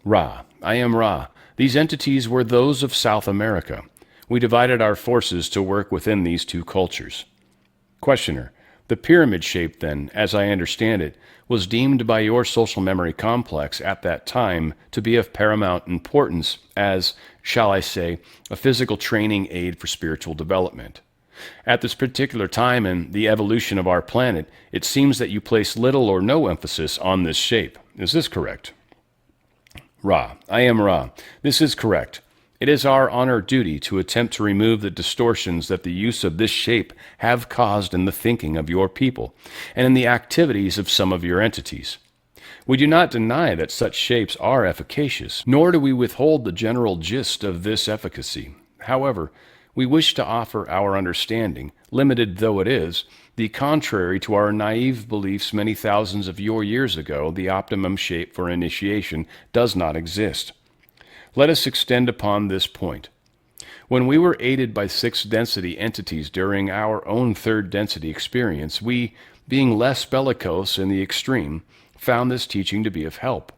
Ra. I am Ra. These entities were those of South America. We divided our forces to work within these two cultures. Questioner. The pyramid shape, then, as I understand it, was deemed by your social memory complex at that time to be of paramount importance as, shall I say, a physical training aid for spiritual development. At this particular time in the evolution of our planet, it seems that you place little or no emphasis on this shape. Is this correct? Ra. I am Ra. This is correct. It is our honor duty to attempt to remove the distortions that the use of this shape have caused in the thinking of your people and in the activities of some of your entities. We do not deny that such shapes are efficacious, nor do we withhold the general gist of this efficacy. However, we wish to offer our understanding, limited though it is, the contrary to our naive beliefs many thousands of your years ago. The optimum shape for initiation does not exist. Let us extend upon this point. When we were aided by sixth density entities during our own third density experience, we, being less bellicose in the extreme, found this teaching to be of help.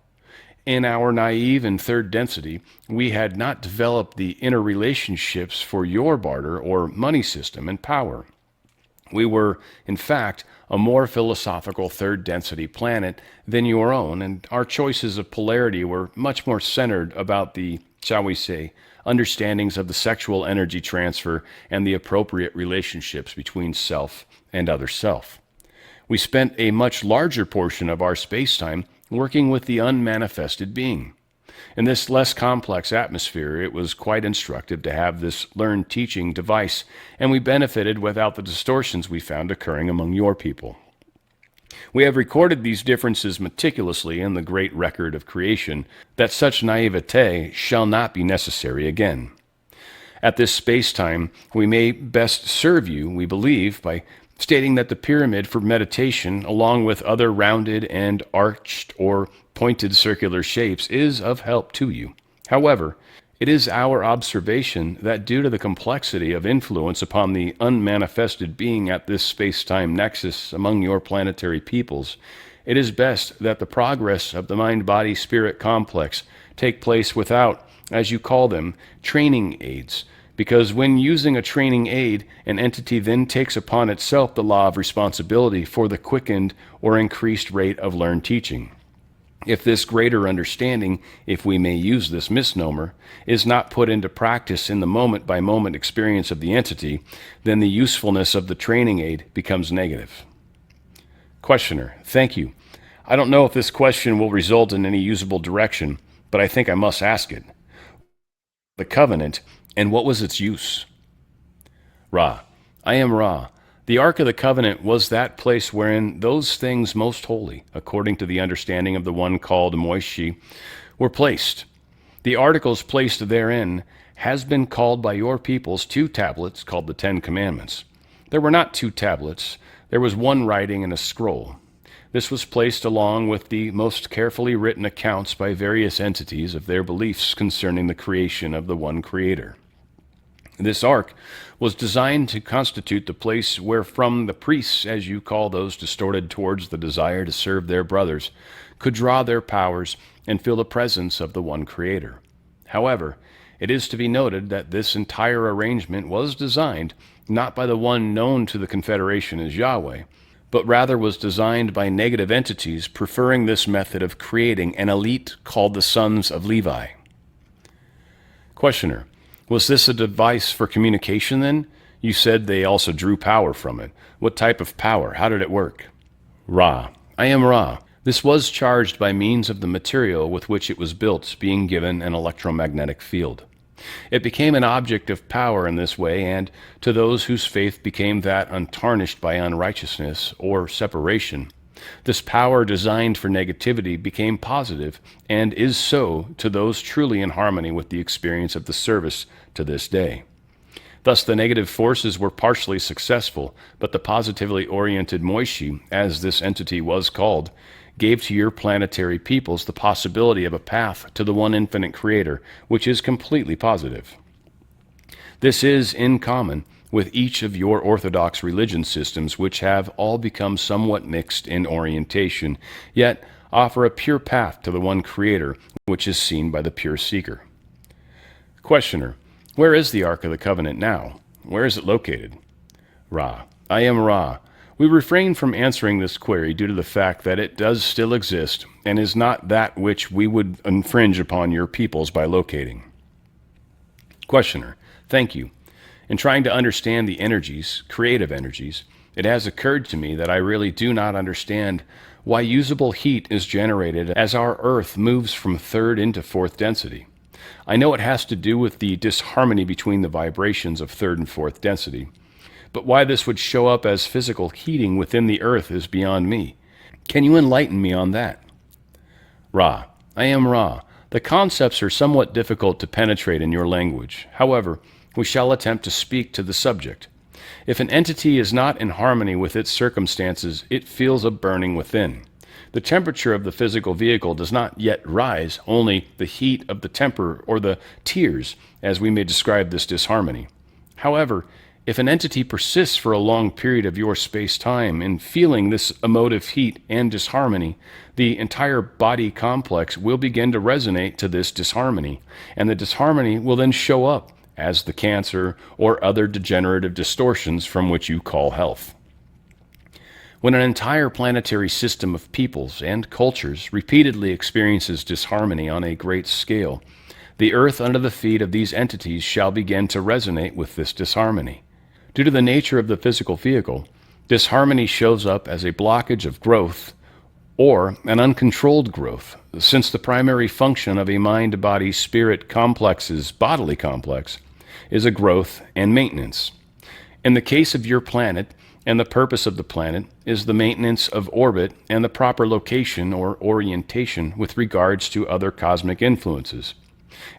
In our naive and third density, we had not developed the interrelationships for your barter or money system and power. We were, in fact, a more philosophical third density planet than your own, and our choices of polarity were much more centered about the, shall we say, understandings of the sexual energy transfer and the appropriate relationships between self and other self. We spent a much larger portion of our space-time working with the unmanifested being. In this less complex atmosphere, it was quite instructive to have this learned teaching device, and we benefited without the distortions we found occurring among your people. We have recorded these differences meticulously in the great record of creation, that such naivete shall not be necessary again. At this space-time, we may best serve you, we believe, by stating that the pyramid for meditation, along with other rounded and arched or pointed circular shapes, is of help to you. However, it is our observation that due to the complexity of influence upon the unmanifested being at this space-time nexus among your planetary peoples, it is best that the progress of the mind-body-spirit complex take place without, as you call them, training aids, because when using a training aid, an entity then takes upon itself the law of responsibility for the quickened or increased rate of learned teaching. If this greater understanding, if we may use this misnomer, is not put into practice in the moment-by-moment experience of the entity, then the usefulness of the training aid becomes negative. Questioner. Thank you. I don't know if this question will result in any usable direction, but I think I must ask it. The covenant, and what was its use? Ra. I am Ra. The Ark of the Covenant was that place wherein those things most holy, according to the understanding of the one called Moishi, were placed. The articles placed therein has been called by your peoples 2 tablets called the 10 Commandments. There were not 2 tablets, there was one writing in a scroll. This was placed along with the most carefully written accounts by various entities of their beliefs concerning the creation of the one Creator. This ark was designed to constitute the place wherefrom the priests, as you call those distorted towards the desire to serve their brothers, could draw their powers and feel the presence of the one Creator. However, it is to be noted that this entire arrangement was designed not by the one known to the Confederation as Yahweh, but rather was designed by negative entities preferring this method of creating an elite called the Sons of Levi. Questioner: was this a device for communication then? You said they also drew power from it. What type of power? How did it work? Ra: I am Ra. This was charged by means of the material with which it was built being given an electromagnetic field. It became an object of power in this way, and to those whose faith became that untarnished by unrighteousness or separation, this power designed for negativity became positive, and is so to those truly in harmony with the experience of the service to this day. Thus the negative forces were partially successful, but the positively oriented Moishi, as this entity was called, gave to your planetary peoples the possibility of a path to the one infinite Creator, which is completely positive. This is in common with each of your orthodox religion systems, which have all become somewhat mixed in orientation, yet offer a pure path to the one Creator, which is seen by the pure seeker. Questioner: where is the Ark of the Covenant now? Where is it located? Ra: I am Ra. We refrain from answering this query due to the fact that it does still exist and is not that which we would infringe upon your peoples by locating. Questioner: thank you. In trying to understand the energies, creative energies, it has occurred to me that I really do not understand why usable heat is generated as our Earth moves from 3rd into 4th density. I know it has to do with the disharmony between the vibrations of 3rd and 4th density, but why this would show up as physical heating within the Earth is beyond me. Can you enlighten me on that? Ra: I am Ra. The concepts are somewhat difficult to penetrate in your language. However, we shall attempt to speak to the subject. If an entity is not in harmony with its circumstances, it feels a burning within. The temperature of the physical vehicle does not yet rise, only the heat of the temper or the tears, as we may describe this disharmony. However, if an entity persists for a long period of your space-time in feeling this emotive heat and disharmony, the entire body complex will begin to resonate to this disharmony, and the disharmony will then show up as the cancer or other degenerative distortions from which you call health. When an entire planetary system of peoples and cultures repeatedly experiences disharmony on a great scale, the Earth under the feet of these entities shall begin to resonate with this disharmony. Due to the nature of the physical vehicle, disharmony shows up as a blockage of growth or an uncontrolled growth, since the primary function of a mind-body-spirit complex's bodily complex is a growth and maintenance. In the case of your planet, and the purpose of the planet is the maintenance of orbit and the proper location or orientation with regards to other cosmic influences.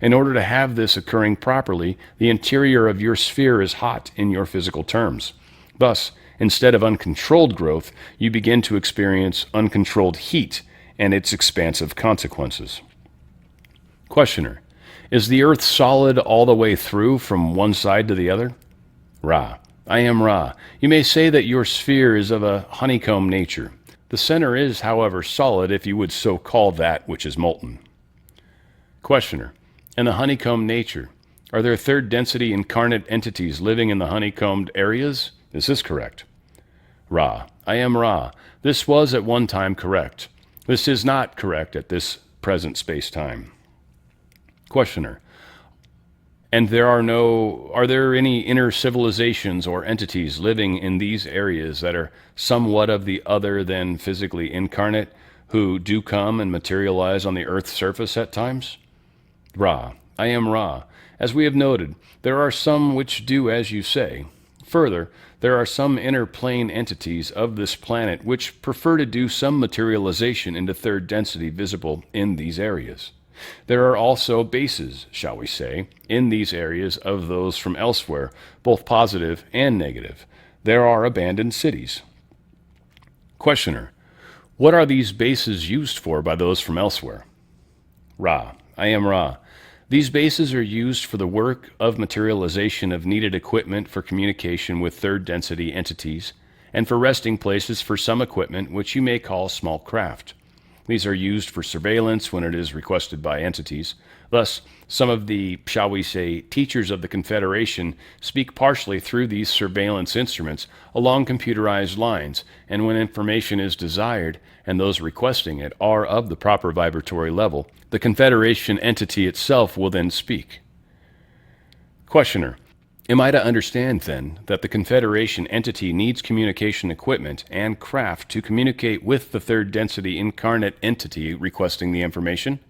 In order to have this occurring properly, the interior of your sphere is hot in your physical terms. Thus, instead of uncontrolled growth, you begin to experience uncontrolled heat and its expansive consequences. Questioner: is the Earth solid all the way through from one side to the other? Ra: I am Ra. You may say that your sphere is of a honeycomb nature. The center is, however, solid if you would so call that which is molten. Questioner: in the honeycomb nature, are there 3rd density incarnate entities living in the honeycombed areas? Is this correct? Ra: I am Ra. This was at one time correct. This is not correct at this present space-time. Questioner: and are there any inner civilizations or entities living in these areas that are somewhat of the other than physically incarnate, who do come and materialize on the Earth's surface at times? Ra: I am Ra. As we have noted, there are some which do as you say. Further, there are some inner plane entities of this planet which prefer to do some materialization into third density visible in these areas. There are also bases, shall we say, in these areas of those from elsewhere, both positive and negative. There are abandoned cities. Questioner: what are these bases used for by those from elsewhere? Ra: I am Ra. These bases are used for the work of materialization of needed equipment for communication with third density entities, and for resting places for some equipment which you may call small craft. These are used for surveillance when it is requested by entities. Thus, some of the, shall we say, teachers of the Confederation speak partially through these surveillance instruments along computerized lines, and when information is desired and those requesting it are of the proper vibratory level, the Confederation entity itself will then speak. Questioner: am I to understand, then, that the Confederation entity needs communication equipment and craft to communicate with the third density incarnate entity requesting the information?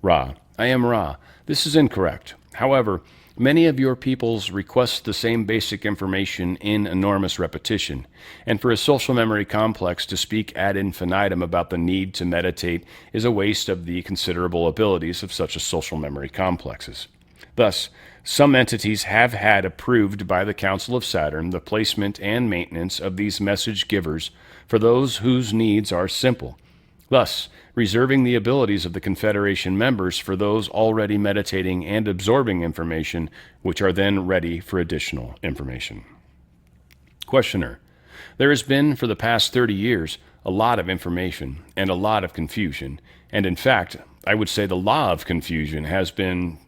Ra: I am Ra. This is incorrect. However, many of your peoples request the same basic information in enormous repetition, and for a social memory complex to speak ad infinitum about the need to meditate is a waste of the considerable abilities of such a social memory complexes. Thus, some entities have had approved by the Council of Saturn the placement and maintenance of these message givers for those whose needs are simple, thus reserving the abilities of the Confederation members for those already meditating and absorbing information, which are then ready for additional information. Questioner: there has been for the past 30 years a lot of information and a lot of confusion, and in fact, I would say the law of confusion has been,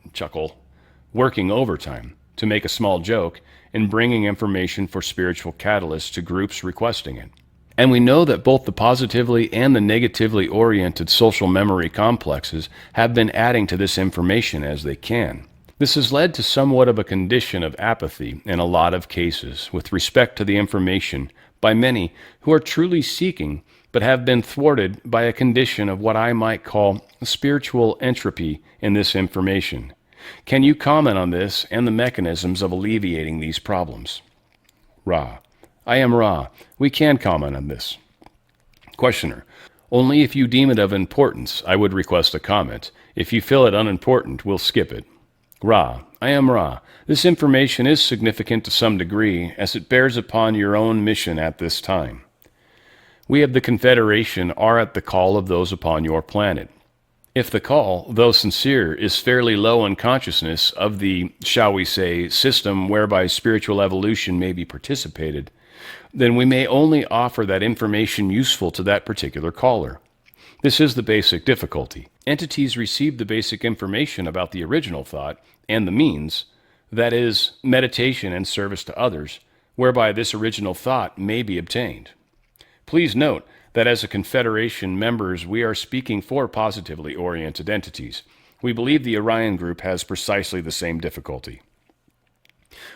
working overtime, to make a small joke, in bringing information for spiritual catalysts to groups requesting it. And we know that both the positively and the negatively oriented social memory complexes have been adding to this information as they can. This has led to somewhat of a condition of apathy in a lot of cases with respect to the information by many who are truly seeking but have been thwarted by a condition of what I might call spiritual entropy in this information. Can you comment on this and the mechanisms of alleviating these problems? Ra: I am Ra. We can comment on this. Questioner: only if you deem it of importance, I would request a comment. If you feel it unimportant, we'll skip it. Ra: I am Ra. This information is significant to some degree, as it bears upon your own mission at this time. We of the Confederation are at the call of those upon your planet. If the call, though sincere, is fairly low in consciousness of the, shall we say, system whereby spiritual evolution may be participated, then we may only offer that information useful to that particular caller. This is the basic difficulty. Entities receive the basic information about the original thought and the means, that is, meditation and service to others, whereby this original thought may be obtained. Please note that as a Confederation members, we are speaking for positively oriented entities. We believe the Orion Group has precisely the same difficulty.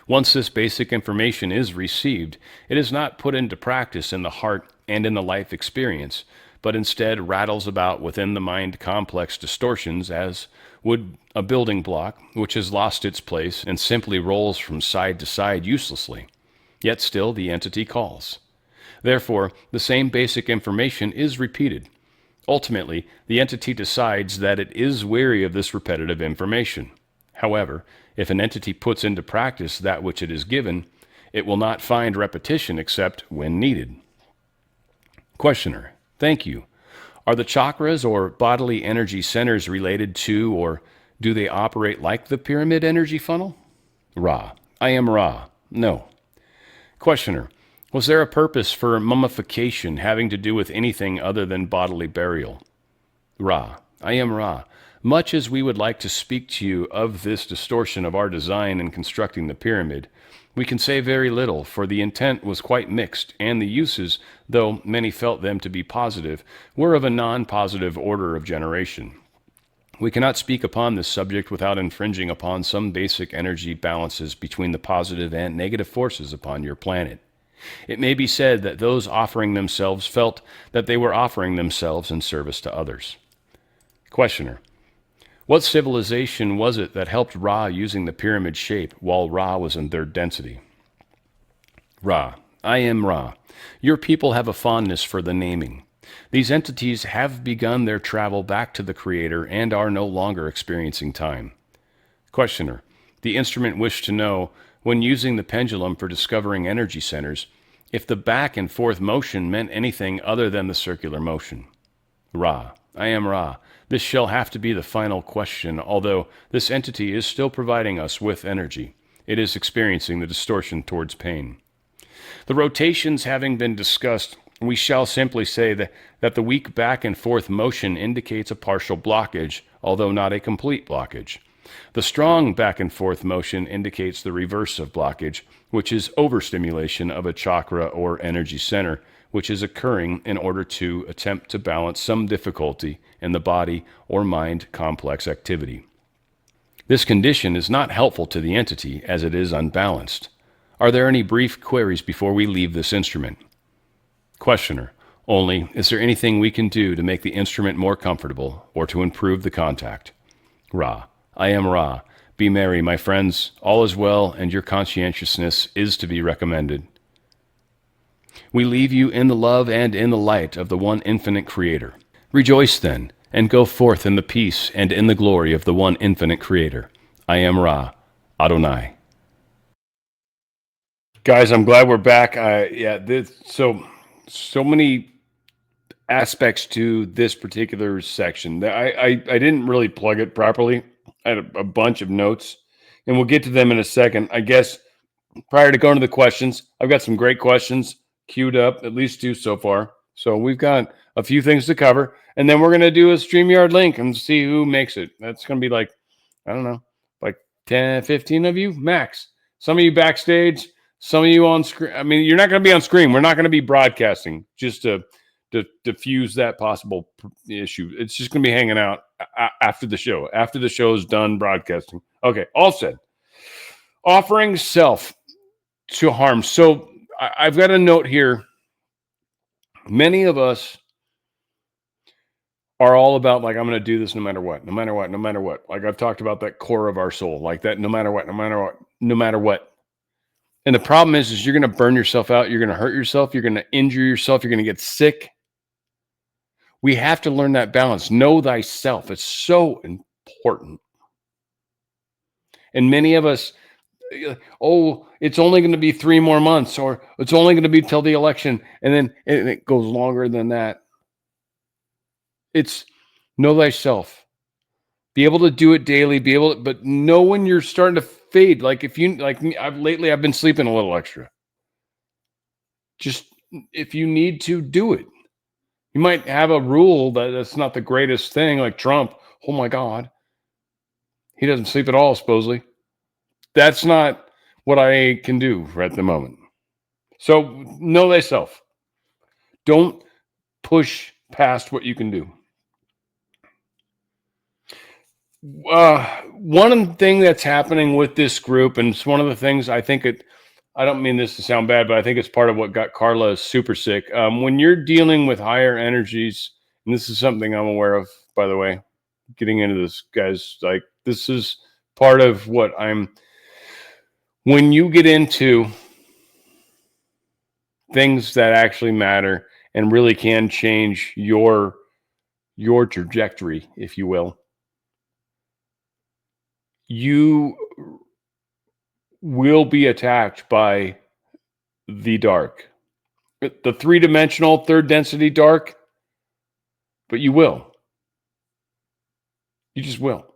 Once this basic information is received, it is not put into practice in the heart and in the life experience, but instead rattles about within the mind complex distortions as would a building block which has lost its place and simply rolls from side to side uselessly. Yet still the entity calls. Therefore, the same basic information is repeated. Ultimately, the entity decides that it is weary of this repetitive information. However, if an entity puts into practice that which it is given, it will not find repetition except when needed. Questioner: thank you. Are the chakras or bodily energy centers related to, or do they operate like the pyramid energy funnel? Ra: I am Ra. No. Questioner: was there a purpose for mummification having to do with anything other than bodily burial? Ra: I am Ra. Much as we would like to speak to you of this distortion of our design in constructing the pyramid, we can say very little, for the intent was quite mixed, and the uses, though many felt them to be positive, were of a non-positive order of generation. We cannot speak upon this subject without infringing upon some basic energy balances between the positive and negative forces upon your planet. It may be said that those offering themselves felt that they were offering themselves in service to others. Questioner: what civilization was it that helped Ra using the pyramid shape while Ra was in third density? Ra. I am Ra. Your people have a fondness for the naming. These entities have begun their travel back to the Creator and are no longer experiencing time. Questioner. The instrument wished to know, when using the pendulum for discovering energy centers, if the back and forth motion meant anything other than the circular motion. Ra. I am Ra. This shall have to be the final question, although this entity is still providing us with energy. It is experiencing the distortion towards pain. The rotations having been discussed, we shall simply say that the weak back and forth motion indicates a partial blockage, although not a complete blockage. The strong back and forth motion indicates the reverse of blockage, which is overstimulation of a chakra or energy center, which is occurring in order to attempt to balance some difficulty in the body or mind complex activity. This condition is not helpful to the entity as it is unbalanced. Are there any brief queries before we leave this instrument? Questioner. Only, is there anything we can do to make the instrument more comfortable or to improve the contact? Ra. I am Ra. Be merry, my friends. All is well, and your conscientiousness is to be recommended. We leave you in the love and in the light of the one infinite Creator. Rejoice then, and go forth in the peace and in the glory of the one infinite Creator. I am Ra. Adonai. Guys, I'm glad we're back. So many aspects to this particular section. I didn't really plug it properly. I had a bunch of notes, and we'll get to them in a second. I guess prior to going to the questions, I've got some great questions queued up, at least 2 so far. So we've got a few things to cover, and then we're going to do a StreamYard link and see who makes it. That's going to be like, I don't know, like 10, 15 of you max. Some of you backstage, some of you on screen. I mean, you're not going to be on screen. We're not going to be broadcasting just to diffuse that possible issue. It's just going to be hanging out after the show. After the show is done broadcasting. Okay, all said. Offering self to harm. So I've got a note here. Many of us are all about, like, I'm going to do this no matter what, no matter what, no matter what. Like I've talked about that core of our soul, like that no matter what, no matter what, no matter what. And the problem is you're going to burn yourself out. You're going to hurt yourself. You're going to injure yourself. You're going to get sick. We have to learn that balance. Know thyself. It's so important. And many of us, oh, it's only going to be 3 more months, or it's only going to be till the election. And then it goes longer than that. It's know thyself. Be able to do it daily, but know when you're starting to fade. Like if you, like me, I've been sleeping a little extra. Just if you need to do it. You might have a rule that's not the greatest thing, like Trump. Oh my God. He doesn't sleep at all, supposedly. That's not what I can do right at the moment. So know thyself. Don't push past what you can do. One thing that's happening with this group, and it's one of the things I think I don't mean this to sound bad, but I think it's part of what got Carla super sick. When you're dealing with higher energies, and this is something I'm aware of, by the way, getting into this, guys, like this is part of what when you get into things that actually matter and really can change your trajectory, if you will, you will be attacked by the dark, the 3-dimensional, 3rd density dark, but you will. You just will.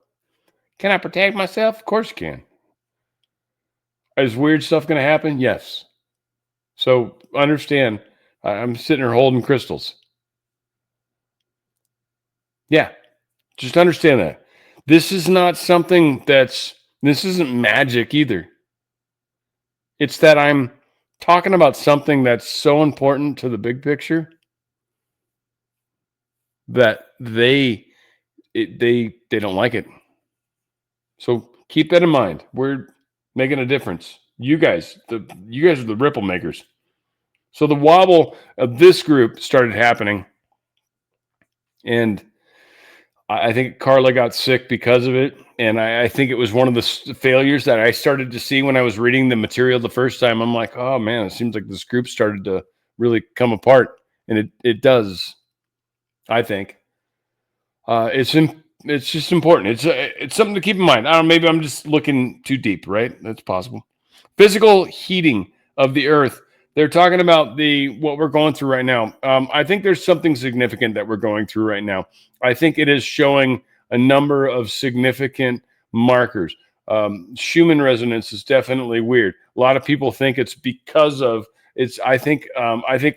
Can I protect myself? Of course you can. Is weird stuff going to happen? Yes. So understand, I'm sitting here holding crystals. Yeah. Just understand that. This is not something this isn't magic either. It's that I'm talking about something that's so important to the big picture that they don't like it. So keep that in mind. We're making a difference. You guys are the ripple makers. So the wobble of this group started happening, and I think Carla got sick because of it. And I think it was one of the failures that I started to see when I was reading the material the first time. I'm like, oh man, it seems like this group started to really come apart. And it does, I think. It's just important. It's something to keep in mind. I don't know, maybe I'm just looking too deep, right? That's possible. Physical heating of the earth. They're talking about what we're going through right now. I think there's something significant that we're going through right now. I think it is showing a number of significant markers. Schumann resonance is definitely weird. A lot of people think it's because of it's. I think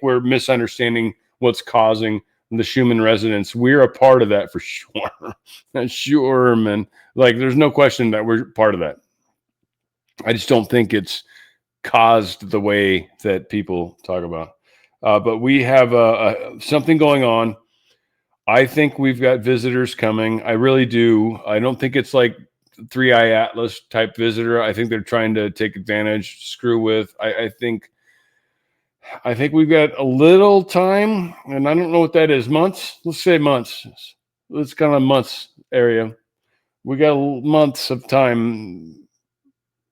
we're misunderstanding what's causing the Schumann resonance. We're a part of that for sure. Sure, man. Like, there's no question that we're part of that. I just don't think it's caused the way that people talk about. But we have something going on. I think we've got visitors coming. I really do. I don't think it's like 3-Eye Atlas type visitor. I think they're trying to take advantage, screw with. I think we've got a little time, and I don't know what that is. Months? Let's say months. Let's kind of months area. We got months of time,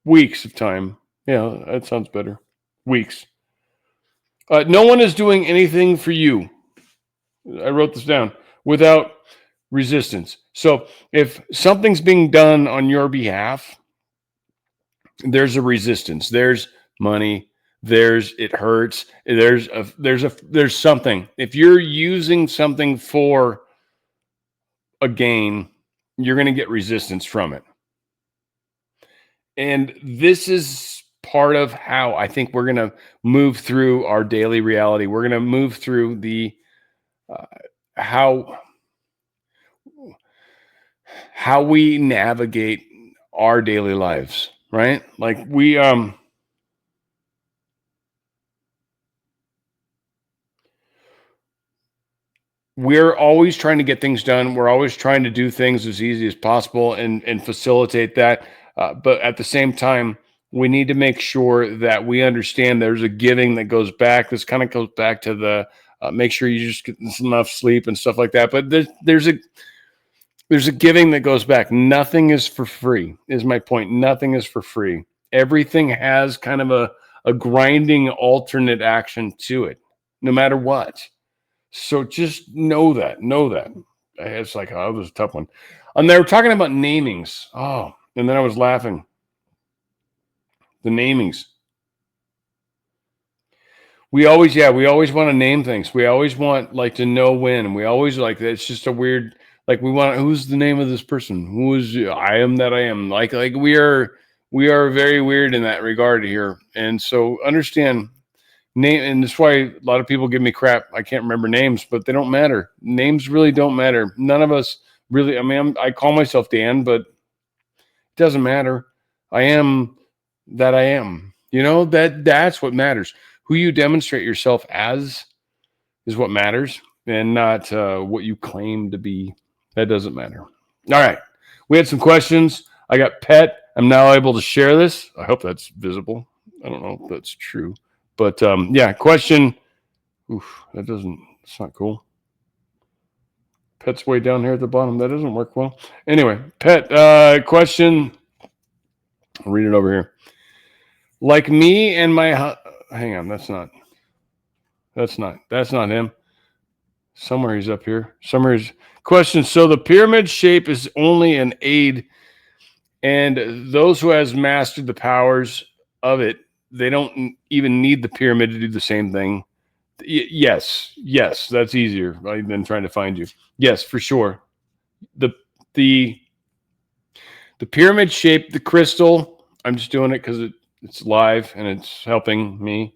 weeks of time. Yeah, that sounds better. Weeks. No one is doing anything for you. I wrote this down. Without resistance. So if something's being done on your behalf, there's a resistance. There's money. It hurts. There's something. If you're using something for a gain, you're going to get resistance from it. And this is part of how I think we're going to move through our daily reality. We're going to move through the how we navigate our daily lives, right? Like we're always trying to get things done. We're always trying to do things as easy as possible and facilitate that. But at the same time, we need to make sure that we understand there's a giving that goes back. This kind of goes back to the make sure you just get enough sleep and stuff like that. But there's a giving that goes back. Nothing is for free, is my point. Nothing is for free. Everything has kind of a grinding alternate action to it, no matter what. So just know that. It's like, oh, that was a tough one. And they were talking about namings. Oh, and then I was laughing. The namings. We always want to name things. We always want like to know when. We always like, it's just a weird, like we want, who's the name of this person? Who is I am that I am? Like we are very weird in that regard here. And so understand name, and that's why a lot of people give me crap. I can't remember names, but they don't matter. Names really don't matter. None of us really, I mean, I call myself Dan, but it doesn't matter. I am that I am. You know, that's what matters. Who you demonstrate yourself as is what matters, and not what you claim to be. That doesn't matter. All right. We had some questions. I got Pet. I'm now able to share this. I hope that's visible. I don't know if that's true. But yeah, question. Oof, it's not cool. Pet's way down here at the bottom. That doesn't work well. Anyway, Pet, question. I'll read it over here. Like me and my... Hang on, that's not him. Somewhere he's up here. Question. So the pyramid shape is only an aid, and those who has mastered the powers of it, they don't even need the pyramid to do the same thing. Yes, that's easier than trying to find you. Yes, for sure. The pyramid shape, the crystal, I'm just doing it because it's live and it's helping me.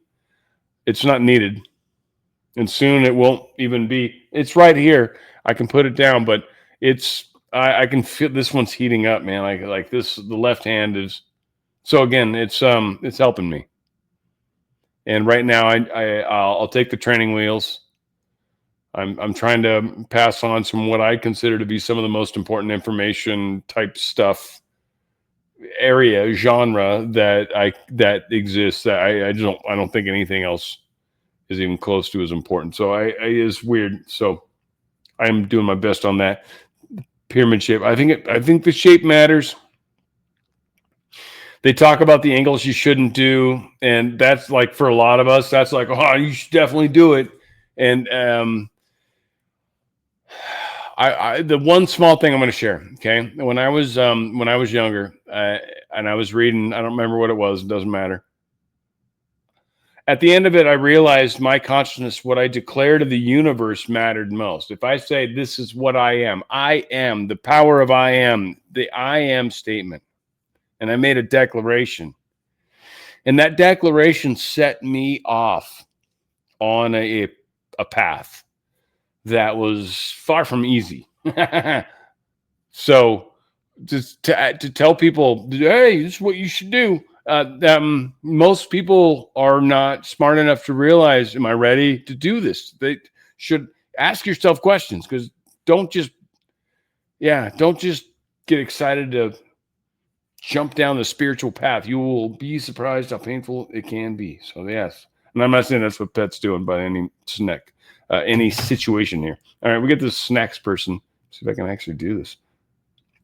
It's not needed. And soon it won't even be. It's right here. I can put it down, but I can feel this one's heating up, man. Like this, the left hand is. So again, it's helping me. And right now I'll take the training wheels. I'm trying to pass on some what I consider to be some of the most important information type stuff, genre that exists. That I don't think anything else is even close to as important. So I is weird. So I'm doing my best on that. pyramid shape. I think the shape matters. They talk about the angles you shouldn't do, and that's like for a lot of us, that's like, oh, you should definitely do it. And the one small thing I'm going to share, okay? When I was younger, and I was reading, I don't remember what it was. It doesn't matter. At the end of it, I realized my consciousness, what I declare to the universe, mattered most. If I say, this is what I am, the power of I am, the I am statement. And I made a declaration. And that declaration set me off on a path that was far from easy. So just to tell people, hey, this is what you should do. Most people are not smart enough to realize, am I ready to do this? They should ask yourself questions, because don't just get excited to jump down the spiritual path. You will be surprised how painful it can be. So yes, and I'm not saying that's what Pet's doing by any snack, any situation here. All right, we get this snacks person. See if I can actually do this.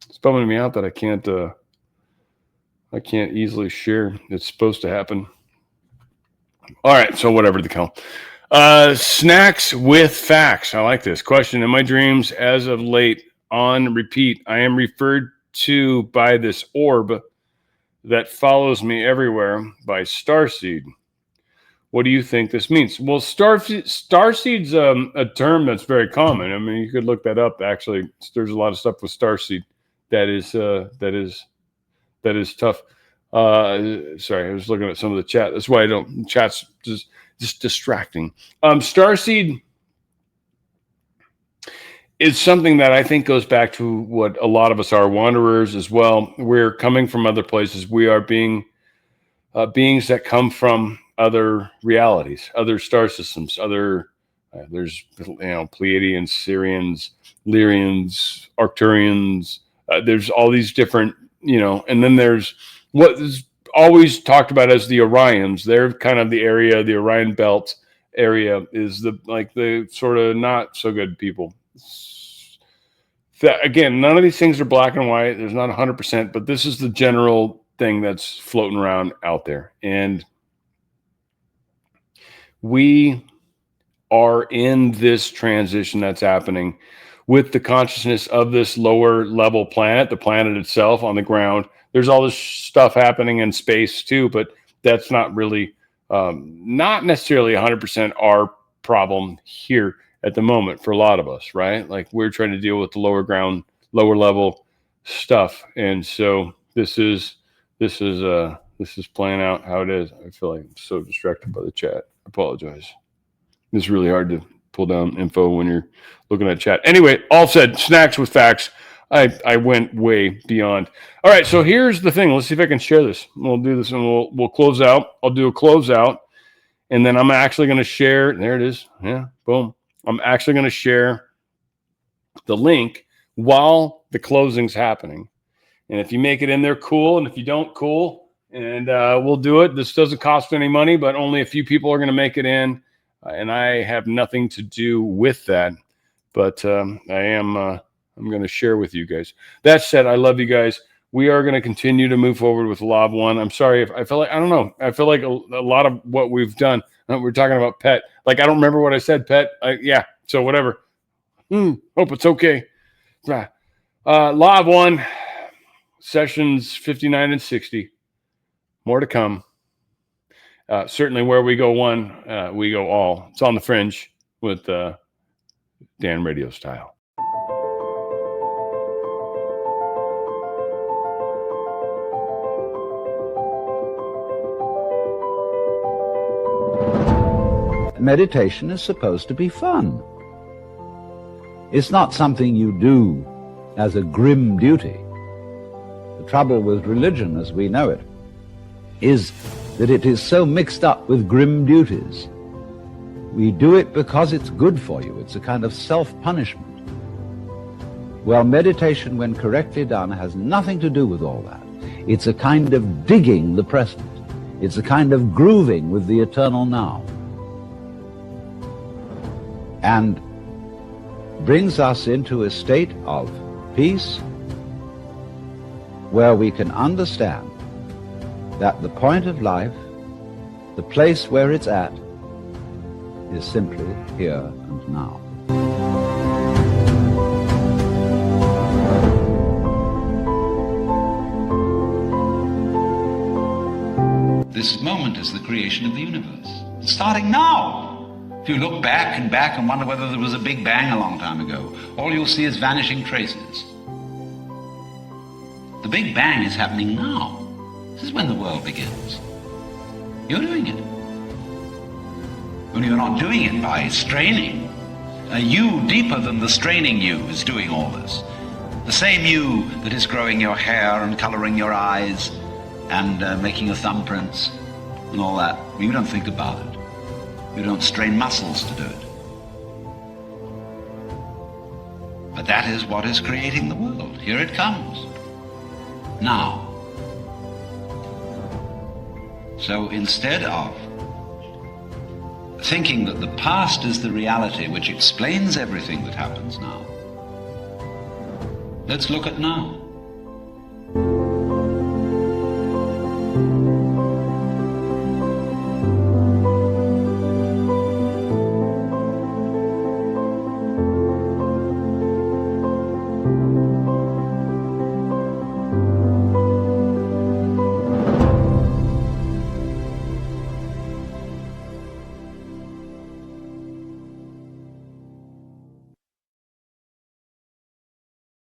It's bumming me out that I can't easily share. It's supposed to happen. All right, so whatever the hell. Snacks with facts. I like this question. In my dreams, as of late, on repeat, I am referred to by this orb that follows me everywhere by starseed. What do you think this means? Well, starseed's a term that's very common. I mean, you could look that up. Actually, there's a lot of stuff with starseed that is tough. Sorry, I was looking at some of the chat. That's why I don't. Chat's just distracting. Starseed is something that I think goes back to what a lot of us are, wanderers as well. We're coming from other places. We are beings that come from other realities, other star systems, there's Pleiadians, Sirians, Lyrians, Arcturians. There's all these different, and then there's what is always talked about as the Orions. They're kind of the area, the Orion belt area is the sort of not so good people. Again, none of these things are black and white. There's not 100%, but this is the general thing that's floating around out there. And we are in this transition that's happening with the consciousness of this lower level planet, the planet itself on the ground. There's all this stuff happening in space too, but that's not really, not necessarily 100% our problem here at the moment for a lot of us, right? Like we're trying to deal with the lower level stuff. And so this is playing out how it is. I feel like I'm so distracted by the chat. I apologize. It's really hard to pull down info when you're looking at chat. Anyway, all said, snacks with facts. I went way beyond. All right, so here's the thing. Let's see if I can share this. We'll do this and we'll close out. I'll do a closeout, and then I'm actually going to share. There it is. Yeah, boom. I'm actually going to share the link while the closing's happening. And if you make it in there, cool. And if you don't, cool. And we'll do it. This doesn't cost any money, but only a few people are going to make it in. And I have nothing to do with that. But I'm going to share with you guys. That said, I love you guys. We are going to continue to move forward with Law 1. I'm sorry if I feel like, I don't know. I feel like a lot of what we've done, we're talking about Pet. Like, I don't remember what I said, Pet. Yeah, so whatever. Hope it's okay. Law 1, sessions 59 and 60. More to come. Certainly where we go one, we go all. It's on the Fringe with Dan RadioStyle. Meditation is supposed to be fun. It's not something you do as a grim duty. The trouble with religion as we know it is that it is so mixed up with grim duties. We do it because it's good for you. It's a kind of self-punishment. Well, meditation, when correctly done, has nothing to do with all that. It's a kind of digging the present. It's a kind of grooving with the eternal now. And brings us into a state of Peace, where we can understand that the point of life, the place where it's at, is simply here and now. This moment is the creation of the universe. It's starting now. If you look back and wonder whether there was a big bang a long time ago, all you'll see is vanishing traces. The big bang is happening now. This is when the world begins. You're doing it. Only you're not doing it by straining. A you deeper than the straining you is doing all this. The same you that is growing your hair and coloring your eyes and making your thumbprints and all that. You don't think about it. You don't strain muscles to do it. But that is what is creating the world. Here it comes. Now. So instead of thinking that the past is the reality which explains everything that happens now, let's look at now.